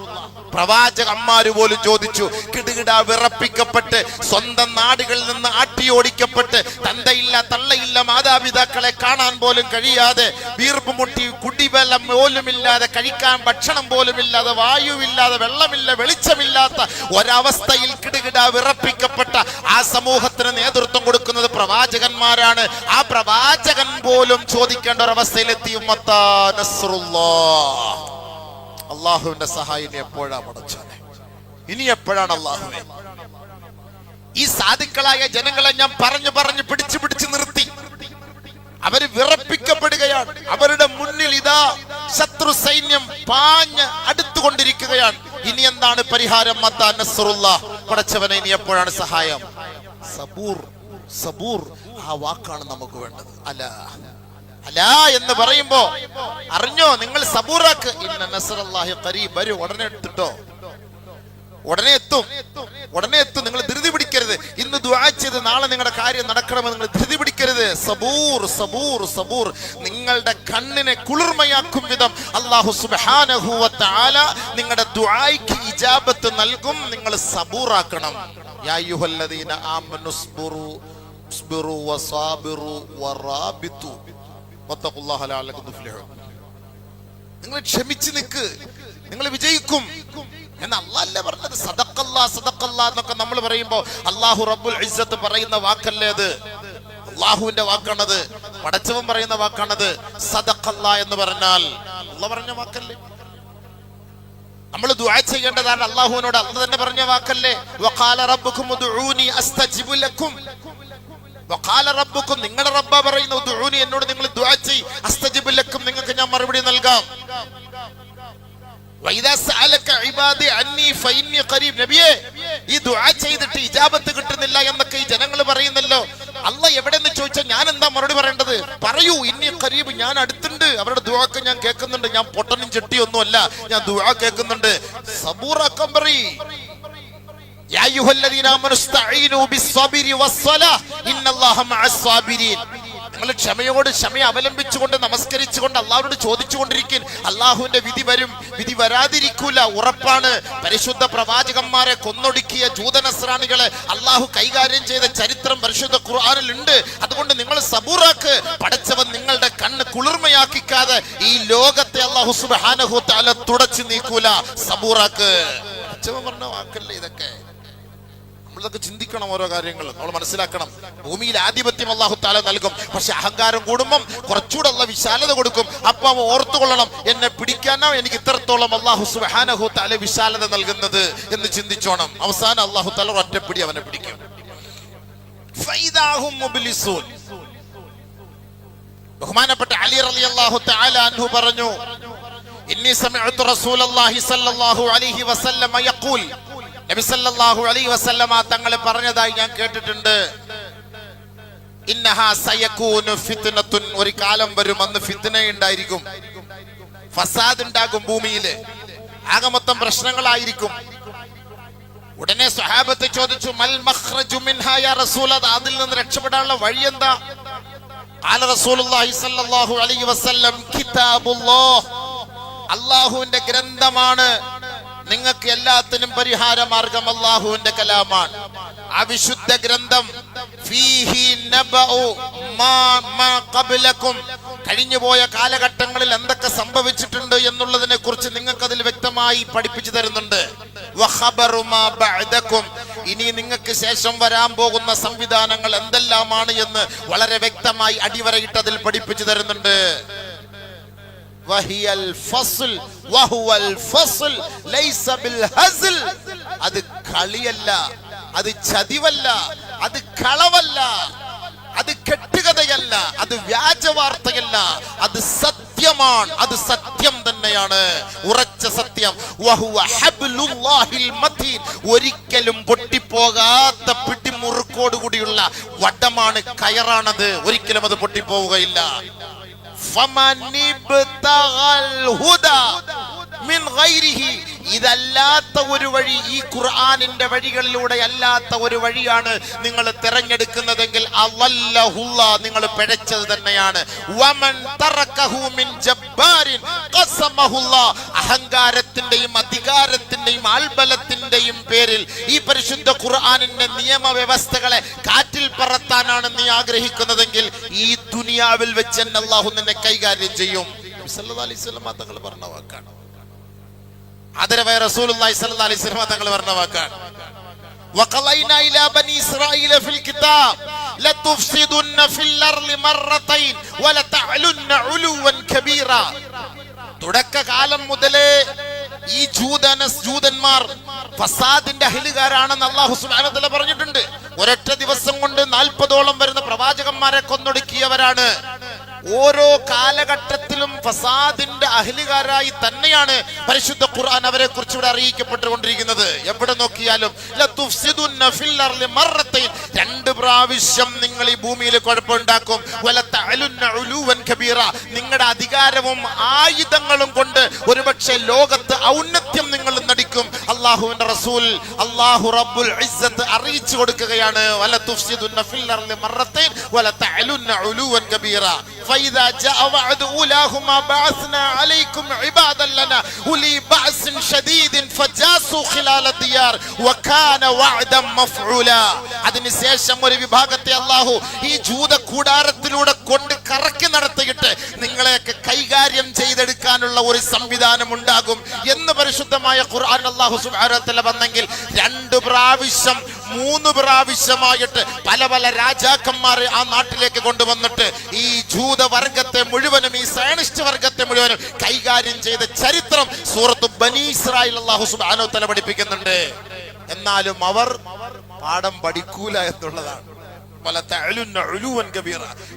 പ്രവാചകന്മാര് പോലും ചോദിച്ചു, കിടുകിട വിറപ്പിക്കപ്പെട്ട്, സ്വന്തം നാടുകളിൽ നിന്ന് ആട്ടിയോടിക്കപ്പെട്ട്, തന്തയില്ല തള്ളയില്ല മാതാപിതാക്കളെ കാണാൻ പോലും കഴിയാതെ, വീർപ്പ് മുട്ടി കുടിവെള്ളം പോലുമില്ലാതെ, കഴിക്കാൻ ഭക്ഷണം പോലുമില്ലാതെ, വായുവില്ലാതെ, വെള്ളമില്ല, വെളിച്ചമില്ലാത്ത ഒരവസ്ഥയിൽ കിടുകിട വിറപ്പിക്കപ്പെട്ട ആ സമൂഹത്തിന് നേതൃത്വം കൊടുക്കുന്നത് പ്രവാചകന്മാരാണ്. ആ പ്രവാചകൻ പോലും ചോദിക്കേണ്ട ഒരവസ്ഥയിലെത്തി. ഉമ്മത്താ നസ്റുല്ലാഹ്. അള്ളാഹുവിന്റെ സഹായം ഇനി എപ്പോഴാ പടച്ചോനെ? ഇനി എപ്പോഴാണ് അള്ളാഹുവേ? ഈ സാധുക്കളായ ജനങ്ങളെ ഞാൻ പറഞ്ഞു പിടിച്ചു നിർത്തി. അവര് വിറപ്പിക്കപ്പെടുകയാണ്. അവരുടെ മുന്നിൽ ഇതാ ശത്രു സൈന്യം പാഞ്ഞ് അടുത്തുകൊണ്ടിരിക്കുകയാണ്. ഇനി എന്താണ് പരിഹാരം? മത്താ നസ്റുല്ലാഹ്. പടച്ചവനെ ഇനി എപ്പോഴാണ് സഹായം? സബൂർ. ആ വാക്കാണ് നമുക്ക് വേണ്ടത്. അല എന്ന് പറയുമ്പോ അറിഞ്ഞോ, നിങ്ങൾ സബൂറാക്ക്. ഇന്ന നസ്റല്ലാഹി ഖരീബ്. വരും, ഉടനെ എടുത്തിട്ടോ, ഉടനെ എത്തും. നിങ്ങൾ ധൃതി പിടിക്കരുത്. ഇന്ന് ദുആ ചെയ്ത് നാളെ നിങ്ങളുടെ കാര്യം നടക്കണമെന്ന് നിങ്ങൾ ധൃതി പിടിക്കരുത്. സബൂർ. നിങ്ങളുടെ കണ്ണിനെ കുളിർമയാക്കും വിധം അല്ലാഹു സുബ്ഹാനഹു വ തആല നിങ്ങളുടെ ദുആയ്ക്ക് ഇജാബത്ത് നൽകും. നിങ്ങൾ സബൂറാക്കണം. യാ അയ്യുഹല്ലദീന ആമനു സ്ബിറു വസാബിറു വറാബിതു വത്തഖുല്ലാഹ ലഅല്ലകും തുഫ്ലിഹൂൻ. നിങ്ങൾ ക്ഷമിച്ച് നിൽക്ക്, നിങ്ങൾ വിജയിക്കും എന്ന് അല്ലാഹല്ലേ പറഞ്ഞത്. സദഖല്ലാഹ് എന്നൊക്കെ നമ്മൾ പറയുമ്പോ അല്ലാഹു റബ്ബുൽ ഇസ്സത്ത് പറയുന്ന വാക്കല്ലേ അത്? അല്ലാഹുവിന്റെ വാക്കാണത്, പടച്ചവൻ പറയുന്ന വാക്കാണത്. സദഖല്ലാഹ് എന്ന് പറഞ്ഞാൽ അല്ലാഹ് പറഞ്ഞ വാക്കല്ലേ? നമ്മൾ ദുആ ചെയ്യേണ്ടതാണ് അല്ലാഹുവിനോട്. അല്ലാഹ് തന്നെ പറഞ്ഞ വാക്കല്ലേ? വഖാല റബ്ബുകും ഉദ്ഊനി അസ്തജിബു ലക്കും. വഖാല റബ്ബുക്കും, നിങ്ങളുടെ റബ്ബ പറയുന്നു, ഉദ്ഊനി, എന്നോട് നിങ്ങൾ ദുആ ചെയ്യ്, അസ്തജിബു ലക്കും, നിങ്ങൾക്ക് ഞാൻ മറുപടി നൽകാം. വഇദാ സഅലക ഇബാദി അന്നി ഫഇന്നി ഖരീബ്. നബിയേ, ഈ ദുആ ചെയ്തിട്ട് ഇജാബത്ത് കിട്ടുന്നില്ല എന്നൊക്കെ ഈ ജനങ്ങൾ പറയുന്നല്ലോ. അല്ലാഹ് എവിടെന്ന് ചോദിച്ചാൽ ഞാൻ എന്താ മറുപടി പറയേണ്ടത്? പറയൂ, ഞാൻ അടുത്തുണ്ട്, അവരുടെ ദുആക്ക് ഞാൻ കേൾക്കുന്നുണ്ട്. ഞാൻ പൊട്ടനും ചെട്ടിയൊന്നുമല്ല, ഞാൻ ദുആ കേൾക്കുന്നുണ്ട്. സബൂറാക്കാൻ പറയ്. യാ അയ്യുഹല്ലദീന ആമനു ഇസ്തഈനു ബിസ്സബ്രി വസ്സലാഹ് ഇന്നല്ലാഹ മഅസ് സാബിരീൻ. നിങ്ങൾ ക്ഷമയെ അവലംബിച്ചുകൊണ്ട് നമസ്കരിച്ചുകൊണ്ട് അള്ളാഹുവിനോട് ചോദിച്ചുകൊണ്ടിരിക്കും. അള്ളാഹുവിന്റെ വിധി വരും, വിധി വരാതിരിക്കൂല, ഉറപ്പാണ്. പരിശുദ്ധ പ്രവാചകന്മാരെ കൊന്നൊടുക്കിയ ജൂതനസ്രാണികളെ അള്ളാഹു കൈകാര്യം ചെയ്ത ചരിത്രം പരിശുദ്ധ ഖുർആനിൽ ഉണ്ട്. അതുകൊണ്ട് നിങ്ങൾ സബൂറാക്ക്. പടച്ചവൻ നിങ്ങളുടെ കണ്ണ് കുളിർമയാക്കിക്കാതെ ഈ ലോകത്തെ അള്ളാഹു സുബ്ഹാനഹു വ തആല തുടച്ചു നീക്കൂല. സബൂറാക്ക്. പടച്ചവൻ പറഞ്ഞ വാക്കല്ലേ ഇതൊക്കെ. നമ്മളൊക്കെ ചിന്തിക്കണം, ഓരോ കാര്യങ്ങൾ നമ്മൾ മനസ്സിലാക്കണം. ഭൂമിയിൽ ആധിപത്യം അല്ലാഹു തആല നൽകും, പക്ഷെ അഹങ്കാരം കൂടുമ്പം കുറച്ചുകൂടെ അല്ലാഹു വിശാലത കൊടുക്കും. അപ്പൊ അവൻ ഓർത്തുകൊള്ളണം, എന്നെ പിടിക്കാനോ എനിക്ക് ഇത്രത്തോളം അല്ലാഹു സുബ്ഹാനഹു വ തആല വിശാലത നൽകുന്നത് എന്ന് ചിന്തിച്ചോണം. അവസാനം അല്ലാഹു തആല ഒറ്റപ്പിടി അവനെ പിടിക്കും. ഫൈദാഹും മുബ്ലിസൂൻ. ബഹുമാനപ്പെട്ട അലി റളിയല്ലാഹു തആല അൻഹു പറഞ്ഞു, ഇന്നി സമിഅതു റസൂലല്ലാഹി സ്വല്ലല്ലാഹു അലൈഹി വസല്ലം യഖൂൽ, നബി സല്ലല്ലാഹു അലൈഹി വസല്ലമ തങ്ങൾ പറഞ്ഞതായി ഞാൻ കേട്ടിട്ടുണ്ട്. ഇന്നഹാ സയകൂനു ഫിത്നത്തുൻ. ഒരു കാലം വരും, അന്ന് ഫിത്ന ഉണ്ടായിരിക്കും, ഫസാദ് ഉണ്ടാകും, ഭൂമിയിൽ ആകെ മൊത്തം പ്രശ്നങ്ങളായിരിക്കും. ഉടനെ സ്വഹാബത്ത് ചോദിച്ചു, മൽ മഖ്റജു മിൻഹാ യാ റസൂലല്ലാഹ്, അതിൽ നിന്ന് രക്ഷപ്പെടാനുള്ള വഴി എന്താ? ഖാല റസൂലുള്ളാഹി സ്വല്ലല്ലാഹു അലൈഹി വസല്ലം കിതാബുല്ലാഹ്, അല്ലാഹുവിന്റെ ഗ്രന്ഥമാണ് നിങ്ങൾക്ക് എല്ലാത്തിനും പരിഹാര മാർഗം. അല്ലാഹുവിന്റെ കലാമാണ് ആ വിശുദ്ധ ഗ്രന്ഥം. ഫീഹി നബഉ മാ ഖബ്ലകും, കഴിഞ്ഞുപോയ കാലഘട്ടങ്ങളിൽ എന്തൊക്കെ സംഭവിച്ചിട്ടുണ്ട് എന്നുള്ളതിനെ കുറിച്ച് നിങ്ങൾക്ക് അതിൽ വ്യക്തമായി പഠിപ്പിച്ചു തരുന്നുണ്ട്. വഖബറു മാ ബഅദകും, ഇനി നിങ്ങൾക്ക് ശേഷം വരാൻ പോകുന്ന സംവിധാനങ്ങൾ എന്തെല്ലാമാണ് എന്ന് വളരെ വ്യക്തമായി അടിവരയിട്ട് അതിൽ പഠിപ്പിച്ചു തരുന്നുണ്ട്. വഹിയൽ ഫസ്ൽ വഹുവൽ ഫസ്ൽ ലൈസ ബിൽ ഹസ്ൽ, അത് കളിയല്ല, അത് ചതിവല്ല, അത് കളവല്ല, അത് കെട്ടുകഥയല്ല, അത് വ്യാജവാർത്തയല്ല, അത് സത്യമാണ്, അത് സത്യം തന്നെയാണ്, ഉറച്ച സത്യം. വഹുവ ഹബ്ലുല്ലാഹിൽ മതീൻ, ഒരിക്കലും പൊട്ടിപ്പോകാത്ത പിടിമുറുക്കോട് കൂടിയുള്ള വടമാണ്, കയറാണത്, ഒരിക്കലും അത് പൊട്ടിപ്പോവുകയില്ല. ഇതല്ലാത്ത ഒരു വഴി, ഈ ഖുർആനിന്റെ വഴികളിലൂടെ അല്ലാത്ത ഒരു വഴിയാണ് നിങ്ങൾ തിരഞ്ഞെടുക്കുന്നതെങ്കിൽ അള്ളാഹുല്ലാഹ്, നിങ്ങൾ പിഴച്ചത് തന്നെയാണ്. വമൻ തറകഹു മിൻ ജബ്ബാരിൻ ഖസമഹുല്ലാഹ്, അഹങ്കാരത്തിന്റെയും അധികാരത്തിന്റെയും ആൾബലത്തിന്റെയും പേരിൽ ഈ പരിശുദ്ധ ഖുർആനിന്റെ നിയമവ്യവസ്ഥകളെ കാറ്റിൽ പറത്താനാണ് നീ ആഗ്രഹിക്കുന്നതെങ്കിൽ ഈ ദുനിയാവിൽ വെച്ച് തന്നെ അല്ലാഹു നിന്നെ കൈകാര്യം ചെയ്യും. സല്ലല്ലാഹു അലൈഹി വസല്ലം തങ്ങൾ പറഞ്ഞ വാക്കാണ്. ആദരവായ റസൂലുള്ളാഹി സ്വല്ലല്ലാഹു അലൈഹി വസല്ലം തങ്ങൾ പറഞ്ഞ വാക്കാണ്. വഖലൈനാ ഇലാ ബനി ഇസ്രായീല ഫിൽ കിതാബ് ലതുഫ്സിദുന്ന ഫിൽ അർളി മറത്തൈൻ വലതഅലുന്ന ഉലുവൻ കബീറ. തുടക്കകാലം മുതലേ ഈ ജൂതന്മാർ ഫസാദിന്റെ അഹ്ലുകാരാണെന്ന് അല്ലാഹു സുബ്ഹാനഹു വ തആല പറഞ്ഞിട്ടുണ്ട്. ഒരൊറ്റ ദിവസം കൊണ്ട് 40ഓളം വരുന്ന പ്രവാചകന്മാരെ കൊന്നൊടുക്കിയവരാണ്. ഓരോ കാലഘട്ടത്തിലും ഫസാദിന്റെ അഹ്ലുകാരായി തന്നെയാണ് പരിശുദ്ധ ഖുർആൻ അവരെ കുറിച്ച് ഇവിടെ അറിയിക്കപ്പെട്ടുകൊണ്ടിരിക്കുന്നത്. എവിടെ നോക്കിയാലും ലതുഫ്സിദുന്ന ഫിൽ അർളി മറത്തൈൻ, 2 പ്രാവശ്യം നിങ്ങൾ ഈ ഭൂമിയിൽ കുഴപ്പമുണ്ടാക്കും. വലതഅലുന്ന ഉലുവൻ കബീറ, നിങ്ങളുടെ അധികാരവും ആയുധങ്ങളും കൊണ്ട് ഒരുപക്ഷെ ലോകത്ത് ഔന്നത്യം നിങ്ങൾ നടിക്കും. അല്ലാഹുവിന്റെ റസൂൽ അല്ലാഹു റബ്ബുൽ ഇസ്സത്ത് അറിയിച്ചു കൊടുക്കുകയാണ്, വലതുഫ്സിദുന്ന ഫിൽ അർളി മറത്തൈൻ വലതഅലുന്ന ഉലുവൻ കബീറ. فإذا جاء وعد أولاهما بعثنا عليكم عبادا لنا أولي بأس شديد فجاسوا خلال الديار وكان وعدا مفعولا. അതിനുശേഷം ഒരു വിഭാഗത്തെ അല്ലാഹു ഈ ജൂത കൂടാരത്തിലൂടെ കൊണ്ട് കറക്കി നടത്തിയിട്ട് നിങ്ങളെയൊക്കെ കൈകാര്യം ചെയ്തെടുക്കാനുള്ള ഒരു സംവിധാനം ഉണ്ടാകും എന്ന് പരിശുദ്ധമായ ഖുർആൻ അല്ലാഹു സുബ്ഹാനഹു വ തആല പറഞ്ഞെങ്കിൽ 2 പ്രാവശ്യം 3 പ്രാവശ്യമായിട്ട് പല പല രാജാക്കന്മാരെ ആ നാട്ടിലേക്ക് കൊണ്ടുവന്നിട്ട് ഈ ജൂതവർഗത്തെ മുഴുവനും, ഈ സയനിസ്റ്റ് വർഗത്തെ മുഴുവനും കൈകാര്യം ചെയ്ത ചരിത്രം സൂറത്ത് ബനി ഇസ്രായേൽ അല്ലാഹു സുബ്ഹാനഹു വ തആല പഠിപ്പിക്കുന്നുണ്ട്. എന്നാലും അവർ പാഠം പഠിക്കൂല എന്നുള്ളതാണ്.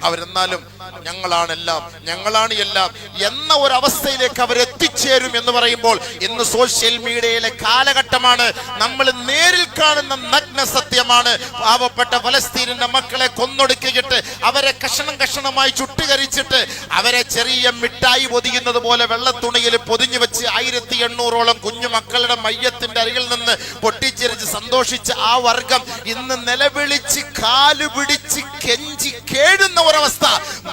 അവരെന്നാലും ഞങ്ങളാണ് എല്ലാം എന്ന ഒരു അവസ്ഥയിലേക്ക് അവരെത്തി. എത്തിച്ചേരും എന്ന് പറയുമ്പോൾ ഇന്ന് സോഷ്യൽ മീഡിയയിലെ കാലഘട്ടമാണ്. നമ്മൾ നേരിൽ കാണുന്ന നഗ്ന സത്യമാണ്. പാവപ്പെട്ട ഫലസ്തീനിന്റെ മക്കളെ കൊന്നൊടുക്കിയിട്ട് അവരെ കഷണം കഷണമായി ചുട്ടുകരിച്ചിട്ട് അവരെ ചെറിയ മിഠായി പൊതിയുന്നത് പോലെ വെള്ളത്തുണിയിൽ പൊതിഞ്ഞു വെച്ച് 1800ഓളം കുഞ്ഞു മക്കളുടെ മയ്യത്തിന്റെ അരികിൽ നിന്ന് പൊട്ടിച്ചിരിച്ച് സന്തോഷിച്ച ആ വർഗം ഇന്ന് നിലവിളിച്ച് കാലുപിടിച്ച് കെഞ്ചി കേഴുന്ന ഒരവസ്ഥ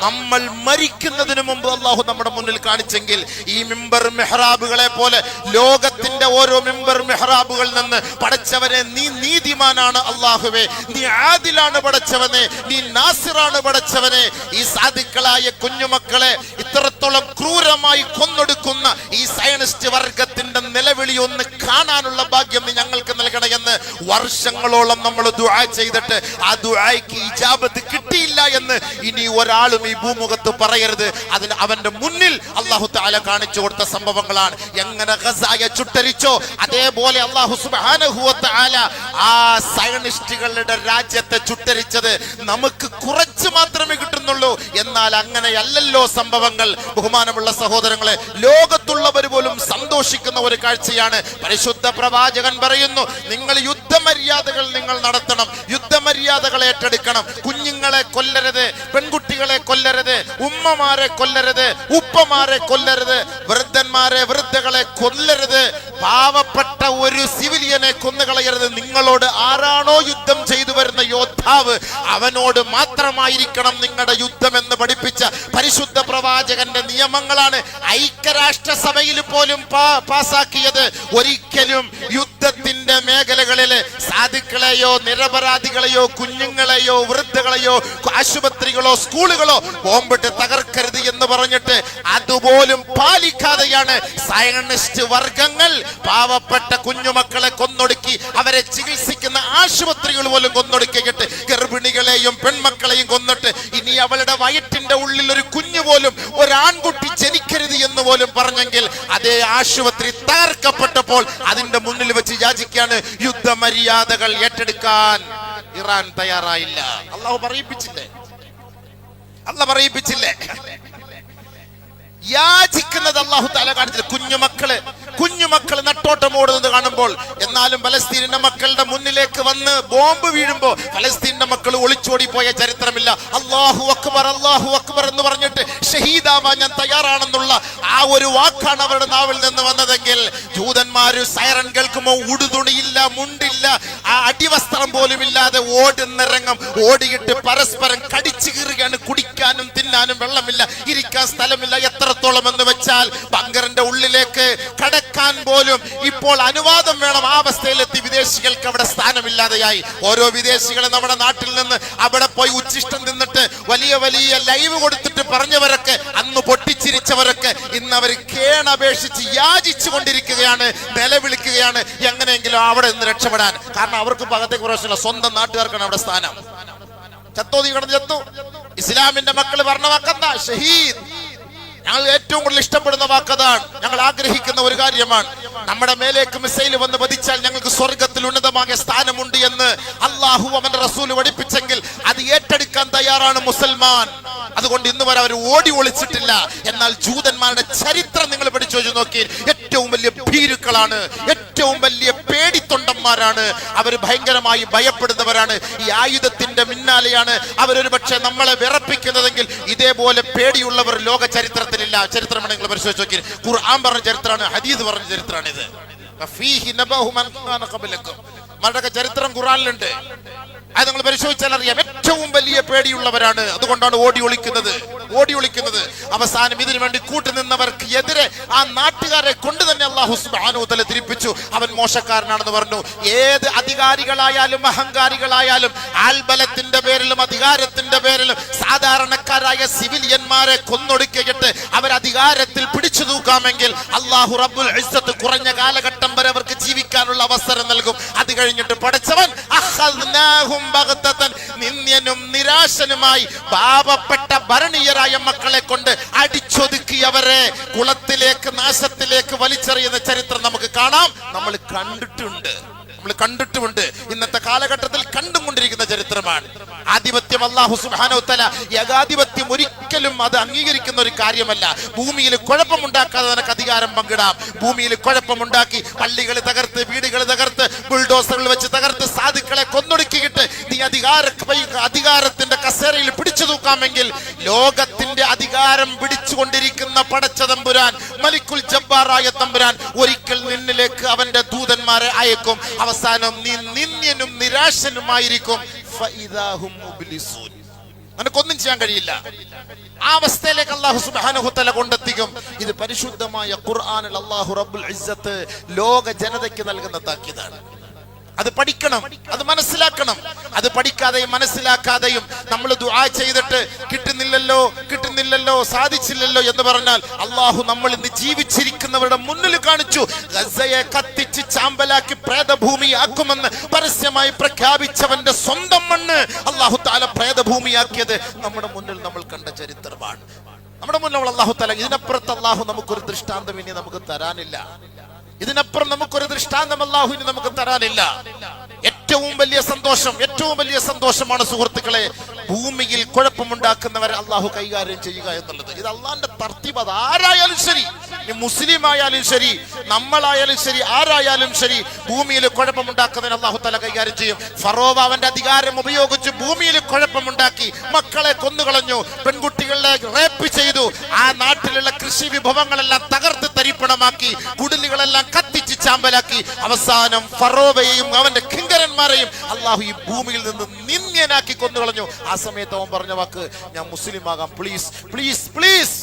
നമ്മൾ മരിക്കുന്നതിന് മുമ്പ് അള്ളാഹു നമ്മുടെ മുന്നിൽ കാണിച്ചെങ്കിൽ ഈ മിമ്പർ മെഹ്റാബുകളെ പോലെ ലോകത്തിന്റെ ഓരോ മിമ്പർ മെഹ്റാബുകളിൽ നിന്ന് പടച്ചവനെ നീ നീതിമാനാണ് അള്ളാഹുവേ, നീ ആദിലാണ് പടച്ചവനെ, നീ നാസിറാണ് പടച്ചവനെ, ഈ സാധുക്കളായ കുഞ്ഞുമക്കളെ ഇത്രത്തോളം ക്രൂരമായി കൊന്നൊടുക്കുന്ന ഈ സയനിസ്റ്റ് വർഗത്തിന്റെ നിലവിളി ഒന്ന് കാണാനുള്ള ഭാഗ്യം നീ ഞങ്ങൾക്ക് നൽകണമെന്ന് വർഷങ്ങളോളം നമ്മൾ ദുആ ചെയ്തിട്ട് ആ ദുആയ്ക്ക് ഇജാബത്ത് കിട്ടിയില്ല എന്ന് ഇനി ഒരാളും ഈ ഭൂമുഖത്ത് പറയരുത്. അതിന് അവന്റെ മുന്നിൽ അല്ലാഹു തആല കാണിച്ചു കൊടുത്ത സംഭവങ്ങളാണ്. എങ്ങനെ ഗസായെ ചുട്ടരിച്ചോ അതേപോലെ അല്ലാഹു സുബ്ഹാനഹു വ തആല ആ സയനിസ്റ്റുകളുടെ രാജ്യത്തെ ചുട്ടരിച്ചത് നമുക്ക് കുറച്ച് മാത്രമേ കിട്ടുന്നുള്ളൂ. എന്നാൽ അങ്ങനെയല്ലല്ലോ സംഭവങ്ങൾ. ബഹുമാനമുള്ള സഹോദരങ്ങളെ, ലോകത്തുള്ളവർ പോലും സന്തോഷിക്കുന്ന ഒരു കാഴ്ചയാണ്. പരിശുദ്ധ പ്രവാചകൻ പറയുന്നു, നിങ്ങൾ യുദ്ധമര്യാദകൾ നിങ്ങൾ നടത്തണം, യുദ്ധമര്യാദകൾ ഏറ്റെടുക്കണം. കുഞ്ഞുങ്ങളെ കൊല്ലരുത്, പെൺകുട്ടികളെ കൊല്ലരുത്, ഉമ്മമാരെ കൊല്ലരുത്, ഉപ്പമാരെ കൊല്ലരുത്, വൃദ്ധന്മാരെ വൃദ്ധകളെ കൊല്ലരുത്, പാവപ്പെട്ട ഒരു സിവിലിയനെ കൊന്നുകളയരുത്. നിങ്ങളോട് ആരാണോ യുദ്ധം ചെയ്തു വരുന്ന യോദ്ധാവ് അവനോട് മാത്രമായിരിക്കണം നിങ്ങളുടെ യുദ്ധം എന്ന് പഠിപ്പിച്ച പരിശുദ്ധ പ്രവാചകന്റെ നിയമങ്ങളാണ് ഐക്യരാഷ്ട്രസഭയിൽ പോലും പാസാക്കിയത്. ഒരിക്കലും യുദ്ധത്തിന്റെ മേഖലകളിൽ സാധുക്കളെയോ നിരപരാധികളെയോ കുഞ്ഞുങ്ങളെയോ വൃദ്ധകളെയോ ആശുപത്രികളോ സ്കൂളുകളോ ബോംബിട്ട് തകർക്കരുത് എന്ന് പറഞ്ഞിട്ട് അതുപോലും പാലിക്കാതെയാണ് സയനിസ്റ്റ് വർഗങ്ങൾ പാവപ്പെട്ട കുഞ്ഞുമക്കളെ കൊന്നൊടുക്കി അവരെ ചികിത്സിക്കുന്ന ആശുപത്രികൾ പോലും കൊന്നൊടുക്കിയിട്ട് ഗർഭിണികളെയും പെൺമക്കളെയും കൊന്നിട്ട് ഇനി അവളുടെ വയറ്റിന്റെ ഉള്ളിൽ ഒരു കുഞ്ഞു പോലും ഒരാൺകുട്ടി ജനിക്കരുത് എന്ന് പോലും പറഞ്ഞെങ്കിൽ അതേ ആശുപത്രി തകർക്കപ്പെട്ടപ്പോൾ അതിന്റെ മുന്നിൽ വെച്ച് യാചിക്കാണ് യുദ്ധമര്യാദകൾ ഏറ്റെടുക്കാൻ ഇറാൻ തയ്യാറായില്ല. അള്ളാഹു പറയിപ്പിച്ചില്ലേ? അള്ളാഹു പറയിപ്പിച്ചില്ലേ? യാചിക്കുന്നത് അല്ലാഹു തആല കാണിച്ചില്ല. കുഞ്ഞുമക്കള് നട്ടോട്ടം ഓടുന്നത് കാണുമ്പോൾ എന്നാലും ഫലസ്തീനിന്റെ മക്കളുടെ മുന്നിലേക്ക് വന്ന് ബോംബ് വീഴുമ്പോ ഫലസ്തീനിന്റെ മക്കൾ ഒളിച്ചോടി പോയ ചരിത്രമില്ല. അല്ലാഹു അക്ബർ എന്ന് പറഞ്ഞിട്ട് ഷഹീദാവാൻ ഞാൻ തയ്യാറാണെന്നുള്ള ആ ഒരു വാക്കാണ് അവരുടെ നാവിൽ നിന്ന് വന്നതെങ്കിൽ ജൂതന്മാര് സൈറൻ കേൾക്കുമ്പോ ഉടുതുണിയില്ല, മുണ്ടില്ല, ആ അടിവസ്ത്രം പോലും ഇല്ലാതെ ഓടുന്ന രംഗം ഓടിയിട്ട് പരസ്പരം കടിച്ചു കീറുകയാണ്. കുടിക്കാനും തിന്നാനും വെള്ളമില്ല, ഇരിക്കാൻ സ്ഥലമില്ല. എത്രത്തോളം എന്ന് വെച്ചാൽ ബങ്കറിന്റെ ഉള്ളിലേക്ക് കടക്കാൻ പോലും ഇപ്പോൾ അനുവാദം വേണം. ആ അവസ്ഥയിലെത്തി വിദേശികൾക്ക് അവിടെ സ്ഥാനമില്ലാതെയായി. ഓരോ വിദേശികളെ നമ്മുടെ നാട്ടിൽ നിന്ന് അവിടെ പോയി ഉച്ചിഷ്ടം തിന്നിട്ട് വലിയ വലിയ ലൈവ് കൊടുത്തിട്ട് പറഞ്ഞവരൊക്കെ അന്ന് പൊട്ടിച്ചിരിച്ചവരൊക്കെ ഇന്ന് അവർ കേണപേക്ഷിച്ച് യാചിച്ചു കൊണ്ടിരിക്കുകയാണ്, നിലവിളിക്കുകയാണ് എങ്ങനെയെങ്കിലും അവിടെ നിന്ന് രക്ഷപ്പെടാൻ. കാരണം അവർക്ക് ഭാഗത്തേക്ക് പ്രവേശനമില്ല, സ്വന്തം നാട്ടുകാർക്കാണ് അവിടെ സ്ഥാനം. ചത്തോ നീ കിടന്ന് ചത്തു. ഇസ്ലാമിന്റെ മക്കൾ പറഞ്ഞ വാക്കെന്താ? ഷഹീദ്. ഞങ്ങൾ ഏറ്റവും കൂടുതൽ ഇഷ്ടപ്പെടുന്ന വാക്കതാണ്, ഞങ്ങൾ ആഗ്രഹിക്കുന്ന ഒരു കാര്യമാണ്. നമ്മുടെ മേലേക്ക് മിസൈൽ വന്ന് പതിച്ചാൽ ഞങ്ങൾക്ക് സ്വർഗത്തിൽ ഉന്നതമായ സ്ഥാനമുണ്ട് എന്ന് അള്ളാഹു അവന്റെ റസൂൽ പഠിപ്പിച്ചെങ്കിൽ അത് ഏറ്റെടുക്കാൻ തയ്യാറാണ് മുസൽമാൻ. അതുകൊണ്ട് ഇന്ന് വരെ അവർ ഓടി ഒളിച്ചിട്ടില്ല. എന്നാൽ ജൂതന്മാരുടെ ചരിത്രം നിങ്ങൾ പഠിച്ചു വെച്ച് നോക്കി, ഏറ്റവും വലിയ ഭീരുക്കളാണ്, ഏറ്റവും വലിയ പേടിത്തൊണ്ടന്മാരാണ് അവർ. ഭയങ്കരമായി ഭയപ്പെടുന്നവരാണ്. ഈ ആയുധത്തിന്റെ പിന്നാലെയാണ് അവരൊരു പക്ഷേ നമ്മളെ വിറപ്പിക്കുന്നതെങ്കിൽ ഇതേപോലെ പേടിയുള്ളവർ ലോക ചരിത്രത്തിലില്ല. ചരിത്രം നിങ്ങൾ പരിശോധിച്ച് നോക്കി, ഖുർആൻ പറഞ്ഞ ചരിത്രമാണ്, ഹദീസ് പറഞ്ഞ ചരിത്രമാണ് ഇത്. മരുടെ ചരിത്രം ഖുർആനിലുണ്ട്. അത് നിങ്ങൾ പരിശോധിച്ചാൽ അറിയാം. ഏറ്റവും വലിയ പേടിയുള്ളവരാണ്. അതുകൊണ്ടാണ് ഓടി ഒളിക്കുന്നത്. അവസാനം ഇതിനു വേണ്ടി കൂട്ടുനിന്നവർക്ക് എതിരെ ആ നാട്ടുകാരെ കൊണ്ട് തന്നെ അല്ലാഹു സുബ്ഹാനഹു വ തആല തിരിപ്പിച്ചു. അവൻ മോശക്കാരനാണെന്ന് പറഞ്ഞു. ഏത് അധികാരികളായാലും അഹങ്കാരികളായാലും ആൽബലത്തിന്റെ പേരിലും അധികാരത്തിന്റെ പേരിലും സാധാരണക്കാരായ സിവിലിയന്മാരെ കൊന്നൊടുക്കിയിട്ട് അവർ അധികാരത്തിൽ പിടിച്ചു തൂക്കാമെങ്കിൽ അല്ലാഹു റബ്ബുൽ ഇസ്സത്ത് കുറഞ്ഞ കാലഘട്ടം വരെ അവർക്ക് ജീവിക്കാനുള്ള അവസരം നൽകും. അത് കഴിഞ്ഞിട്ട് പടച്ചവൻ നിന്ദ്യനും നിരാശനുമായി പാവപ്പെട്ട ഭരണീയരായ മക്കളെ കൊണ്ട് അടിച്ചൊതുക്കിയവരെ കുളത്തിലേക്ക് നാശത്തിലേക്ക് വലിച്ചെറിയുന്ന ചരിത്രം നമുക്ക് കാണാം. നമ്മൾ കണ്ടിട്ടുമുണ്ട്. ഇന്നത്തെ കാലഘട്ടത്തിൽ കണ്ടുകൊണ്ടിരിക്കുന്ന ചരിത്രം ചരിത്രമാണ്. ആധിപത്യം അല്ലാഹു സുബ്ഹാനഹു വ തആല ഏകാധിപത്യം ഒരിക്കലും അത് അംഗീകരിക്കുന്ന ഒരു കാര്യമല്ല. ഭൂമിയിൽ കുഴപ്പമുണ്ടാക്കാതെ നിനക്ക് അധികാരം പങ്കിടാം. ഭൂമിയിൽ കുഴപ്പമുണ്ടാക്കി പള്ളികൾ തകർത്ത്, വീടുകൾ തകർത്ത്, ബുൾഡോസറുകൾ വെച്ച് തകർത്ത് സാധുക്കളെ കൊന്നൊടുക്കിയിട്ട് നീ അധികാരത്തിന്റെ കസേരയിൽ പിടിച്ചു തൂക്കാമെങ്കിൽ ലോകത്തിന്റെ അധികാരം പിടിച്ചുകൊണ്ടിരിക്കുന്ന പടച്ച തമ്പുരാൻ, മലിക്കുൽ ജബ്ബാറായ തമ്പുരാൻ ഒരിക്കൽ നിന്നിലേക്ക് അവന്റെ ദൂതന്മാരെ അയക്കും. അവസാനം നീ നിന്ദ്യനും നിരാശനുമായിരിക്കും. നിനക്കൊന്നും ചെയ്യാൻ കഴിയില്ല. ആ അവസ്ഥയിലേക്ക് അല്ലാഹു സുബ്ഹാനഹു വ തആല കൊണ്ടെത്തിക്കും. ഇത് പരിശുദ്ധമായ ഖുർആനിൽ അല്ലാഹു റബ്ബുൽ ഇസ്സത്ത് ലോക ജനതയ്ക്ക് നൽകുന്ന താക്കീതാണ്. അത് പഠിക്കണം, അത് മനസ്സിലാക്കണം. അത് പഠിക്കാതെയും മനസ്സിലാക്കാതെയും നമ്മൾ ദുആ ചെയ്തിട്ട് കിട്ടുന്നില്ലല്ലോ സാധിച്ചില്ലല്ലോ എന്ന് പറഞ്ഞാൽ അല്ലാഹു നമ്മൾ ഇന്ന് ജീവിച്ചിരിക്കുന്നവരുടെ മുന്നിൽ കാണിച്ചു. ഗസയെ കത്തിച്ച് ചാമ്പലാക്കി പ്രേതഭൂമിയാക്കുമെന്ന് പരസ്യമായി പ്രഖ്യാപിച്ചവന്റെ സ്വന്തം മണ്ണ് അല്ലാഹു തആല പ്രേതഭൂമിയാക്കിയത് നമ്മുടെ മുന്നിൽ നമ്മൾ കണ്ട ചരിത്രമാണ്. നമ്മുടെ മുന്നിൽ അല്ലാഹു തആല ഇതിനപ്പുറത്ത് അല്ലാഹു നമുക്കൊരു ദൃഷ്ടാന്തം ഇനി നമുക്ക് തരാനില്ല. ഇതിനപ്പുറം നമുക്കൊരു ദൃഷ്ടാന്തം അല്ലാഹു ഇനി നമുക്ക് തരാനില്ല. ഏറ്റവും വലിയ സന്തോഷമാണ് സുഹൃത്തുക്കളെ, ഭൂമിയിൽ കുഴപ്പമുണ്ടാക്കുന്നവരെ അല്ലാഹു കൈകാര്യം ചെയ്യുക എന്നുള്ളത്. ഇത് അള്ളാന്റെ തർത്തീബ്. അത് ആരായാലും ശരി, മുസ്ലിം ആയാലും ശരി, നമ്മളായാലും ശരി, ആരായാലും ശരി, ഭൂമിയിൽ കുഴപ്പമുണ്ടാക്കുന്നതിന് അല്ലാഹു തആല കൈകാര്യം ചെയ്യും. ഫറോവ അവന്റെ അധികാരം ഉപയോഗിച്ച് ഭൂമിയിൽ കുഴപ്പമുണ്ടാക്കി, മക്കളെ കൊന്നുകളഞ്ഞു, പെൺകുട്ടികളെ റേപ്പ് ചെയ്തു, ആ നാട്ടിലുള്ള കൃഷി വിഭവങ്ങളെല്ലാം തകർത്ത് തരിപ്പണമാക്കി, കുടിലുകളെല്ലാം കത്തിച്ച് ചാമ്പലാക്കി. അവസാനം ഫറോവയെയും അവന്റെ കിങ്കരന്മാരെയും അല്ലാഹു ഈ ഭൂമിയിൽ നിന്ന് നിന്ദ്യനാക്കി കൊന്നുകളഞ്ഞു. ആ സമയത്ത് അവൻ പറഞ്ഞ വാക്ക്, ഞാൻ മുസ്ലിം ആകാം, പ്ലീസ് പ്ലീസ് പ്ലീസ്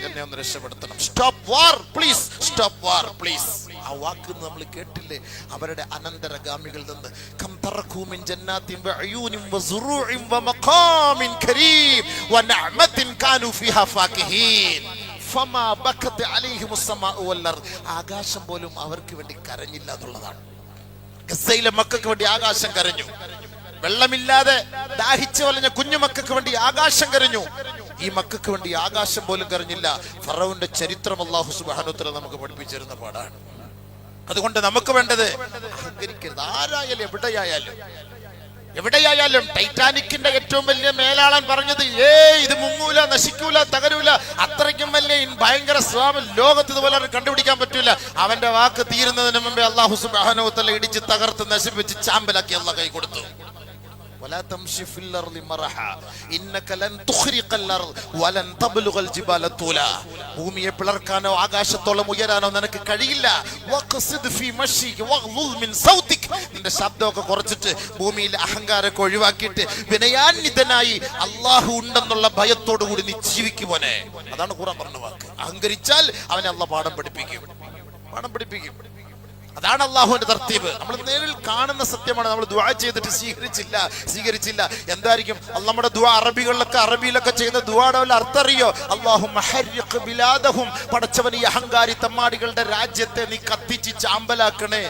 എന്നെ ഒന്ന് രക്ഷപ്പെടുത്തണം, stop war please, stop war please. ആ വാക്ക് നമ്മൾ കേട്ടില്ലേ അവരുടെ അനന്തരഗാമികളിൽ നിന്ന്? കം തറകൂ മിൻ ജന്നാത്തിൻ വഅയൂനിൻ വസുറൂഇൻ വമഖാമിൻ കരീം വനഅമത്തിൻ കാനൂ ഫീഹാ ഫാകിഹീൻ ഫമാ ബകത് അലൈഹിമുസ് സമാഉ വൽ അർദ്. ആകാശം പോലും അവർക്ക് വേണ്ടി കരഞ്ഞില്ല എന്നുള്ളതാണ്. ഗസയിലെ മക്കൾക്ക് വേണ്ടി ആകാശം കരഞ്ഞു. വെള്ളമില്ലാതെ ദാഹിച്ചു വലഞ്ഞ കുഞ്ഞുമക്കൾക്ക് വേണ്ടി ആകാശം കരഞ്ഞു. ഈ മക്കൾക്ക് വേണ്ടി ആകാശം പോലും കരഞ്ഞില്ല. ഫറവോന്റെ ചരിത്രം അല്ലാഹു സുബ്ഹാനഹു വ തആല നമുക്ക് പഠിപ്പിച്ചിരുന്ന പാടാണ്. അതുകൊണ്ട് നമുക്ക് വേണ്ടത് അഹങ്കരിക്കരുത്. ആരായാലും എവിടെയായാലും ടൈറ്റാനിക്കിന്റെ ഏറ്റവും വലിയ മേലാളൻ പറഞ്ഞത്, ഇത് മുങ്ങൂല, നശിക്കൂല, തകരൂല, അത്രയ്ക്കും വലിയ ഭയങ്കര സ്വാമി ലോകത്ത് ഇതുപോലെ കണ്ടുപിടിക്കാൻ പറ്റൂല. അവന്റെ വാക്ക് തീരുന്നതിന് മുമ്പേ അല്ലാഹു സുബ്ഹാനഹു വ തആല ഇടിച്ച് തകർത്ത് നശിപ്പിച്ച് ചാമ്പലാക്കി അല്ലാഹു കൈ കൊടുത്തു. ولا تمشي في الارض مرحا انك لن تخرق الارض ولن تبلغ الجبال طولا. ഭൂമിയെ പിളർക്കാനോ ആകാശത്തോളം ഉയരാനോ നിനക്ക് കഴിയില്ല. വഖ്സിദ് ഫീ മശീക വഗ്ളുൽ മിൻ സൗതിക. നിന്റെ ശബ്ദമൊക്കെ കുറച്ചിട്ട് ഭൂമിയിൽ അഹങ്കാരമൊക്കെ ഒഴിവാക്കിയിട്ട് വിനയാന്വിതനായി അല്ലാഹു ഉണ്ടെന്നുള്ള ഭയത്തോടു കൂടി നീ ജീവിക്കുമോനെ. അതാണ് ഖുർആൻ പറഞ്ഞ വാക്ക്. അഹങ്കരിച്ചാൽ അവനെ അല്ലാഹു പാഠം പഠിപ്പിക്കും. അതാണ് അല്ലാഹുവിന്റെ തർത്തീബ്. നമ്മൾ നേരിൽ കാണുന്ന സത്യമാണ്. നമ്മൾ ദുആ ചെയ്തിട്ട് സ്വീകരിച്ചില്ല. എന്തായിരിക്കും നമ്മുടെ ദുആ? അറബിയിലൊക്കെ ചെയ്യുന്ന ദുആയുടെ വല്ല അർത്ഥം അറിയോ? അല്ലാഹുമ്മ ഹർരിഖ് ബിലാദഹും. പടച്ചവൻ ഈ അഹങ്കാരി തമ്മാടികളുടെ രാജ്യത്തെ നീ കത്തിച്ച് ചാമ്പലാക്കണേ.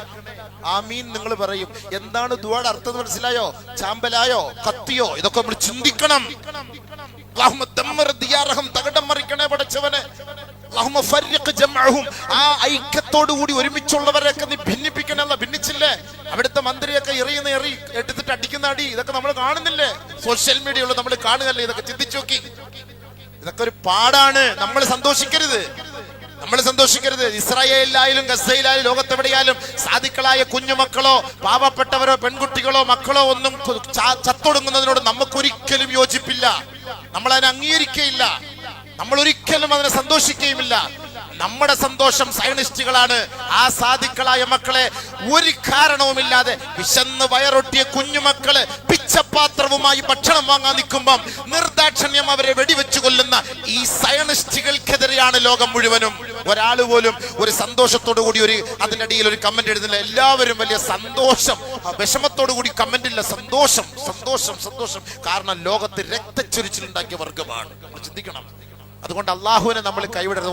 ആമീൻ നിങ്ങൾ പറയും. എന്താണ് ദുആയുടെ അർത്ഥം മനസ്സിലായോ? ചാമ്പലായോ, കത്തിയോ? ഇതൊക്കെ നമ്മൾ ചിന്തിക്കണം. അല്ലാഹുമ്മ ദമ്മർ ദിയാറഹും. തകടം മറിക്കണേ പടച്ചവനെ. ആ ഐക്യത്തോടു കൂടി ഒരുമിച്ചുള്ളവരെയൊക്കെ നീ ഭിന്നിപ്പിക്കണല്ല. ഭിന്നിച്ചില്ലേ? അവിടുത്തെ മന്ത്രിയൊക്കെ എടുത്തിട്ട് അടിക്കുന്ന അടി ഇതൊക്കെ നമ്മൾ കാണുന്നില്ലേ? സോഷ്യൽ മീഡിയയിൽ നമ്മൾ കാണുകയല്ലേ? ഇതൊക്കെ ചിന്തിച്ചു നോക്കി. ഇതൊക്കെ ഒരു പാടാണ്. നമ്മൾ സന്തോഷിക്കരുത്. ഇസ്രായേലിലായാലും ഗസയിലായാലും ലോകത്തെവിടെയായാലും സാധുക്കളായ കുഞ്ഞുമക്കളോ പാവപ്പെട്ടവരോ പെൺകുട്ടികളോ മക്കളോ ഒന്നും ചത്തൊടുങ്ങുന്നതിനോട് നമുക്കൊരിക്കലും യോജിപ്പില്ല. നമ്മൾ അതിനെ അംഗീകരിക്കുകയില്ല. നമ്മൾ ഒരിക്കലും അതിനെ സന്തോഷിക്കുകയുമില്ല. നമ്മുടെ സന്തോഷം സയനിസ്റ്റുകളാണ്. ആ സാധുക്കളായ മക്കളെ ഒരു കാരണവുമില്ലാതെ വിശന്ന് വയറൊട്ടിയ കുഞ്ഞുമക്കള് പിച്ചപാത്രവുമായി ഭക്ഷണം വാങ്ങാൻ നിൽക്കുമ്പം നിർദാക്ഷിണ്യം അവരെ വെടിവെച്ചു കൊല്ലുന്ന ഈ സയനിസ്റ്റുകൾക്കെതിരെയാണ് ലോകം മുഴുവനും. ഒരാൾ പോലും ഒരു സന്തോഷത്തോടു കൂടി അതിനിടയിൽ ഒരു കമന്റ് എഴുതുന്നില്ല. എല്ലാവരും വലിയ സന്തോഷം, വിഷമത്തോടു കൂടി കമന്റ് ഇല്ല. സന്തോഷം. കാരണം ലോകത്ത് രക്തച്ചൊരിച്ചിലുണ്ടാക്കിയ വർഗമാണ്. ചിന്തിക്കണം. അതുകൊണ്ട് അള്ളാഹുവിനെ നമ്മൾ കൈവിടരുത്.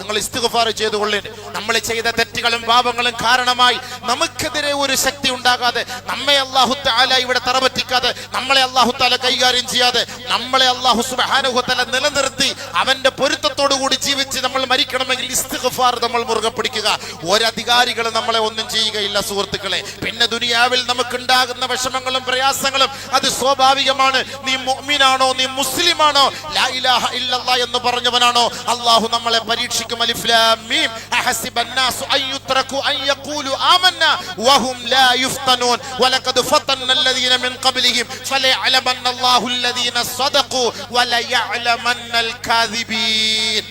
നിങ്ങൾ ഇസ്തിഗ്ഫാർ ചെയ്തുകൊള്ളേ. നമ്മൾ ചെയ്ത തെറ്റുകളും പാപങ്ങളും കാരണമായി നമുക്കെതിരെ ഒരു ശക്തി ഉണ്ടാകാതെ, നമ്മെ അല്ലാഹു തആല ഇവിടെ തറപറ്റിക്കാതെ, നമ്മളെ അല്ലാഹു തആല കൈകാര്യം ചെയ്യാതെ, നമ്മളെ അല്ലാഹു സുബ്ഹാനഹു വ തആല നിലനിർത്തി അവന്റെ പൊരുത്തത്തോടു കൂടി ജീവിച്ച് നമ്മൾ മരിക്കണമെങ്കിൽ ഇസ്തിഗ്ഫാർ നമ്മൾ മുറുകെ പിടിക്കുക. ഒരധികാരികൾ നമ്മളെ ഒന്നും ചെയ്യുകയില്ല സുഹൃത്തുക്കളെ. പിന്നെ ദുനിയാവിൽ നമുക്കുണ്ടാകുന്ന വിഷമങ്ങളും പ്രയാസങ്ങളും അത് സ്വാഭാവികമാണ്. നീ മുഅ്മിനാണോ, നീ മുസ്ലിമാണോ, ലാ ഇലാഹ ഇല്ലല്ലാഹ് എന്ന് പറഞ്ഞവനാണോ, അല്ലാഹു നമ്മളെ പരീക്ഷിക്കും. അലിഫ് ലാം മീം അഹസിബന്നാസു അൻ യുത്റകു അൻ യഖൂലു ആമന്നാ വഹും ലാ യുഫ്തനൂൻ വലഖദ് ഫതന്നല്ലദീന മിൻ ഖബ്ലിഹിം ഫലയഅലമന്നല്ലാഹു അല്ലദീന സദഖു വലയഅലമന്നൽ കാദിബീൻ.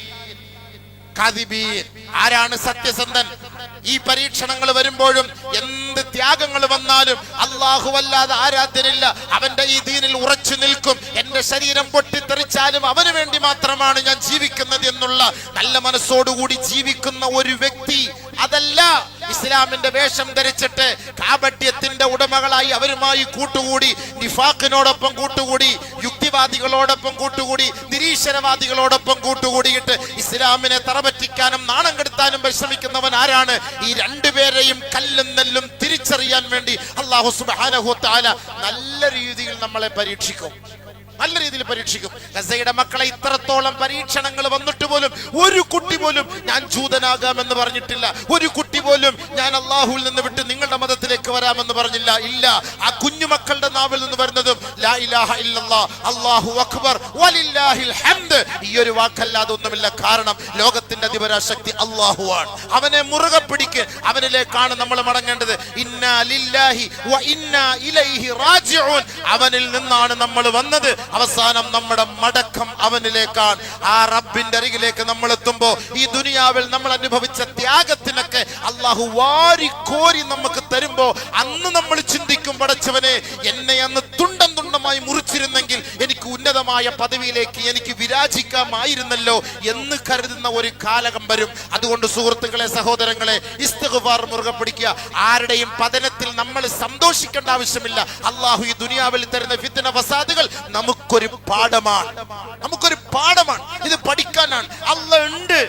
ആരാണ് സത്യസന്ധൻ? ഈ പരീക്ഷണങ്ങൾ വരുമ്പോഴും എന്ത് ത്യാഗങ്ങൾ വന്നാലും അല്ലാഹു അല്ലാതെ ആരാധ്യനില്ല, അവന്റെ ഈ ദീനിൽ ഉറച്ചു നിൽക്കും. എന്റെ ശരീരം പൊട്ടിത്തെറിച്ചാലും അവന് വേണ്ടി മാത്രമാണ് ഞാൻ ജീവിക്കുന്നത് എന്നുള്ള നല്ല മനസ്സോടുകൂടി ജീവിക്കുന്ന ഒരു വ്യക്തി. അതല്ല ഇസ്ലാമിന്റെ വേഷം ധരിച്ചിട്ട് കാപട്യത്തിന്റെ ഉടമകളായി അവരുമായി കൂട്ടുകൂടി, നിഫാഖിനോടൊപ്പം കൂട്ടുകൂടി, യുക്തിവാദികളോടൊപ്പം കൂട്ടുകൂടി, നിരീശ്വരവാദികളോടൊപ്പം കൂട്ടുകൂടിയിട്ട് ഇസ്ലാമിനെ തറപറ്റിക്കാനും നാണം കെടുത്താനും പരിശ്രമിക്കുന്നവൻ ആരാണ്? ഈ രണ്ടുപേരെയും കല്ലും നെല്ലും തിരിച്ചറിയാൻ വേണ്ടി അല്ലാഹു സുബ്ഹാനഹു വ തആല നല്ല രീതിയിൽ നമ്മളെ പരീക്ഷിക്കും. നല്ല രീതിയിൽ പരീക്ഷിക്കും. ഗസയുടെ മക്കളെ ഇത്രത്തോളം പരീക്ഷണങ്ങൾ വന്നിട്ട് പോലും ഒരു കുട്ടി പോലും ഞാൻ ജൂതനാകാമെന്ന് പറഞ്ഞിട്ടില്ല. ഒരു കുട്ടി പോലും ഞാൻ അള്ളാഹുവിൽ നിന്ന് വിട്ട് നിങ്ങളുടെ മതത്തിലേക്ക് വരാമെന്ന് പറഞ്ഞില്ല. ഇല്ല, ആ കുഞ്ഞുമക്കളുടെ നാവിൽ നിന്ന് വരുന്നതും ലാ ഇലാഹ ഇല്ലല്ലാഹ് അല്ലാഹു അക്ബർ വലില്ലാഹിൽ ഹംദ്, ഈ ഒരു വാക്കല്ലാതെ ഒന്നുമില്ല. കാരണം ലോകത്തിന്റെ അധിപരാശക്തി അള്ളാഹുവാണ്. അവനെ മുറുകെ പിടിക്ക്. അവനിലേക്കാണ് നമ്മൾ മടങ്ങേണ്ടത്. ഇന്നാ ലില്ലാഹി വ ഇന്നാ ഇലൈഹി റാജിഊൻ. അവനിൽ നിന്നാണ് നമ്മൾ വന്നത്. അവസാനം നമ്മുടെ മടക്കം അവനിലേക്കാണ്. ആ റബ്ബിന്റെ അരികിലേക്ക് നമ്മൾ എത്തുമ്പോ ഈ ദുനിയാവിൽ നമ്മൾ അനുഭവിച്ച ത്യാഗത്തിനൊക്കെ അള്ളാഹു വാരിക്കോരി നമുക്ക് തരുമ്പോ അന്ന് നമ്മൾ ചിന്തിക്കും, പടച്ചവനെ എന്നെ അന്ന് തുണ്ടം തുണ്ടമായി മുറിച്ചിരുന്നെങ്കിൽ എനിക്ക് ഉന്നതമായ പദവിയിലേക്ക് എനിക്ക് വിരാജിക്കാമായിരുന്നല്ലോ എന്ന് കരുതുന്ന ഒരു കാലകം വരും. അതുകൊണ്ട് സുഹൃത്തുക്കളെ, സഹോദരങ്ങളെ, ഇസ്തിഗ്ഫാർ മുറുകെ പിടിക്കുക. ആരുടെയും പതനത്തിൽ നമ്മൾ സന്തോഷിക്കേണ്ട ആവശ്യമില്ല. അള്ളാഹു ഈ ദുനിയാവിൽ തരുന്ന ഫിത്ന ഫസാദുകൾ നമുക്കൊരു പാഠമാണ്. ഇത് പഠിക്കാനാണ്. അല്ലാഹ് ഉണ്ട്.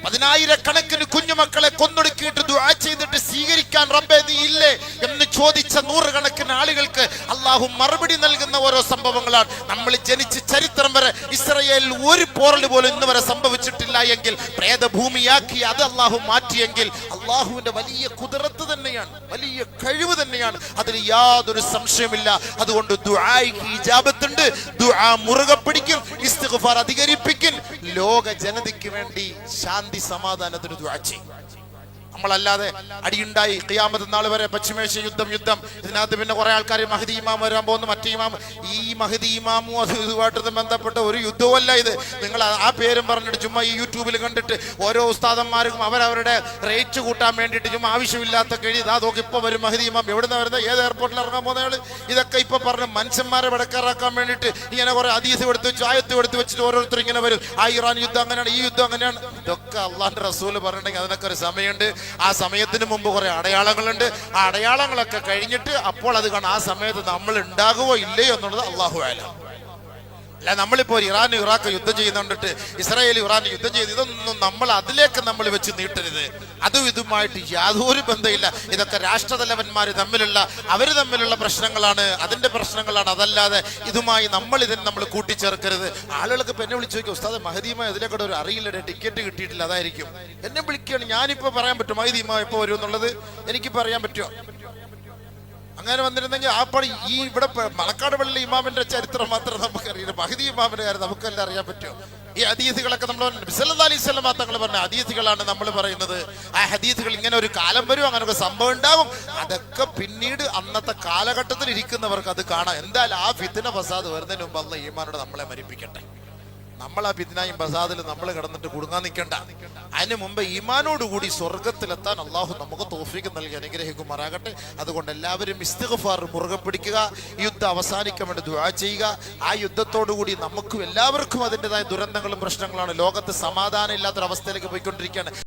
10,000-കണക്കിന് കുഞ്ഞുമക്കളെ കൊന്നൊടുക്കിയിട്ട് ദുആ ചെയ്തിട്ട് സ്വീകരിക്കാൻ റബ്ബേ നീ ഇല്ലേ എന്ന് ചോദിച്ച 100-കണക്കിന് ആളുകൾക്ക് അള്ളാഹു മറുപടി നൽകുന്ന ഓരോ സംഭവങ്ങളാണ്. നമ്മൾ ജനിച്ച് ചരിത്രം വരെ ഇസ്രായേലിൽ ഒരു പോറൽ പോലും ഇന്ന് വരെ സംഭവിച്ചിട്ടില്ല എങ്കിൽ, പ്രേതഭൂമിയാക്കി അത് അള്ളാഹു മാറ്റിയെങ്കിൽ അള്ളാഹുവിന്റെ വലിയ കുദറത്ത് തന്നെയാണ്, വലിയ കഴിവ് തന്നെയാണ്. അതിൽ യാതൊരു സംശയമില്ല. അതുകൊണ്ട് ദുആയ്ക്ക് ഇജാബത്തുണ്ട്. ദുആ മുറുകെ പിടിക്കും, ഇസ്തിഗ്ഫാർ അധികരിപ്പിക്കും. ലോക ജനതയ്ക്ക് വേണ്ടി ശാന്തി സമാധാനത്തിന് ദുആ ചെയ്യും. നമ്മളല്ലാതെ അടിയുണ്ടായി ഖിയാമത്ത് നാൾ വരെ പശ്ചിമേഷ്യ യുദ്ധം. ഇതിനകത്ത് പിന്നെ കുറെ ആൾക്കാർ മഹദി ഇമാം വരാൻ പോകുന്നു, മറ്റേ ഇമാം. ഈ മഹദി ഇമാമും അതുമായിട്ട് ബന്ധപ്പെട്ട ഒരു യുദ്ധമല്ല ഇത്. നിങ്ങൾ ആ പേരും പറഞ്ഞിട്ട് ചുമ്മാ ഈ യൂട്യൂബിൽ കണ്ടിട്ട് ഓരോ ഉസ്താദന്മാർക്കും അവരവരുടെ റേറ്റ് കൂട്ടാൻ വേണ്ടിയിട്ട് ചുമ്മാ ആവശ്യമില്ലാത്ത കഴി നോക്കി ഇപ്പൊ വരും മഹദി ഇമാം. എവിടുന്ന വരുന്നത്? ഏത് എയർപോർട്ടിൽ ഇറങ്ങാൻ പോകുന്നയാൾ? ഇതൊക്കെ ഇപ്പൊ പറഞ്ഞ് മനുഷ്യന്മാരെ വിടക്കാറാക്കാൻ വേണ്ടിയിട്ട് ഇങ്ങനെ കുറെ ഹദീസ് എടുത്ത് വെച്ച് ആയത്ത് എടുത്ത് വെച്ചിട്ട് ഓരോരുത്തർ ഇങ്ങനെ വരും. ആ ഇറാൻ യുദ്ധം അങ്ങനെയാണ്, ഈ യുദ്ധം അങ്ങനെയാണ്. ഇതൊക്കെ അള്ളാന്റെ റസൂൽ പറഞ്ഞിട്ടുണ്ടെങ്കിൽ അതിനൊക്കെ ഒരു സമയമുണ്ട്. ആ സമയത്തിന് മുമ്പ് കുറെ അടയാളങ്ങളുണ്ട്. ആ അടയാളങ്ങളൊക്കെ കഴിഞ്ഞിട്ട് അപ്പോൾ അത് കാണാം. ആ സമയത്ത് നമ്മൾ ഉണ്ടാകുമോ ഇല്ലയോ എന്നുള്ളത് അല്ലാഹു അഅലം. അല്ല, നമ്മളിപ്പോൾ ഇറാൻ ഇറാഖ് യുദ്ധം ചെയ്യുന്നുണ്ടിട്ട് ഇസ്രായേൽ ഇറാൻ യുദ്ധം ചെയ്ത് ഇതൊന്നും നമ്മൾ അതിലേക്ക് നമ്മൾ വെച്ച് നീട്ടരുത്. അതും ഇതുമായിട്ട് യാതൊരു ബന്ധമില്ല. ഇതൊക്കെ രാഷ്ട്രതലവന്മാർ തമ്മിലുള്ള പ്രശ്നങ്ങളാണ്, അതിന്റെ പ്രശ്നങ്ങളാണ്. അതല്ലാതെ ഇതുമായി നമ്മൾ കൂട്ടിച്ചേർക്കരുത്. ആളുകൾക്ക് ഇപ്പൊ എന്നെ വിളിച്ചു നോക്കി, ഉസ്താദ് മഹദീമ ഇതിലേക്കൂടെ ഒരു അറിയില്ല, ടിക്കറ്റ് കിട്ടിയിട്ടില്ല, അതായിരിക്കും എന്നെ വിളിക്കുകയാണ്. ഞാനിപ്പോ പറയാൻ പറ്റും മഹദീമ എപ്പോ വരും എന്നുള്ളത്? എനിക്കിപ്പോ അറിയാൻ പറ്റുമോ? അങ്ങനെ വന്നിരുന്നെങ്കിൽ ആ പണി ഈ ഇവിടെ മണക്കാട് പള്ളിയിലെ ഇമാമിന്റെ ചരിത്രം മാത്രം നമുക്കറിയില്ല. മഹദി ഇമാമിന്റെ കാര്യം നമുക്കെല്ലാം അറിയാൻ പറ്റുമോ? ഈ ഹദീസുകളൊക്കെ നമ്മൾ സല്ലല്ലാഹു അലൈഹി വസല്ലം തങ്ങൾ പറഞ്ഞ ഹദീസുകളാണ് നമ്മൾ പറയുന്നത്. ആ ഹദീസുകൾ ഇങ്ങനെ ഒരു കാലം വരും, അങ്ങനെ ഒരു സംഭവം ഉണ്ടാകും. അതൊക്കെ പിന്നീട് അന്നത്തെ കാലഘട്ടത്തിൽ ഇരിക്കുന്നവർക്ക് അത് കാണാം. എന്തായാലും ആ ഫിത്ന ഫസാദ് വരുന്നതിന് മുമ്പ് അല്ലാഹ് ഈമാനോട് നമ്മളെ മരിപ്പിക്കട്ടെ. നമ്മൾ ആ ഫിത്നയും ഫസാദിൽ നമ്മൾ കിടന്നിട്ട് കുടുങ്ങാൻ നിൽക്കണ്ട. അതിന് മുമ്പ് ഈമാനോടുകൂടി സ്വർഗത്തിലെത്താൻ അള്ളാഹു നമുക്ക് തൗഫീഖ് നൽകി അനുഗ്രഹിക്കുമാറാകട്ടെ. അതുകൊണ്ട് എല്ലാവരും ഇസ്തിഗ്ഫാർ മുറുകെ പിടിക്കുക. യുദ്ധം അവസാനിക്കാൻ വേണ്ടി ദുആ ചെയ്യുക. ആ യുദ്ധത്തോടുകൂടി നമുക്കും എല്ലാവർക്കും അതിൻ്റെതായ ദുരന്തങ്ങളും പ്രശ്നങ്ങളാണ്. ലോകത്ത് സമാധാനം ഇല്ലാത്തൊരവസ്ഥയിലേക്ക് പോയിക്കൊണ്ടിരിക്കുകയാണ്.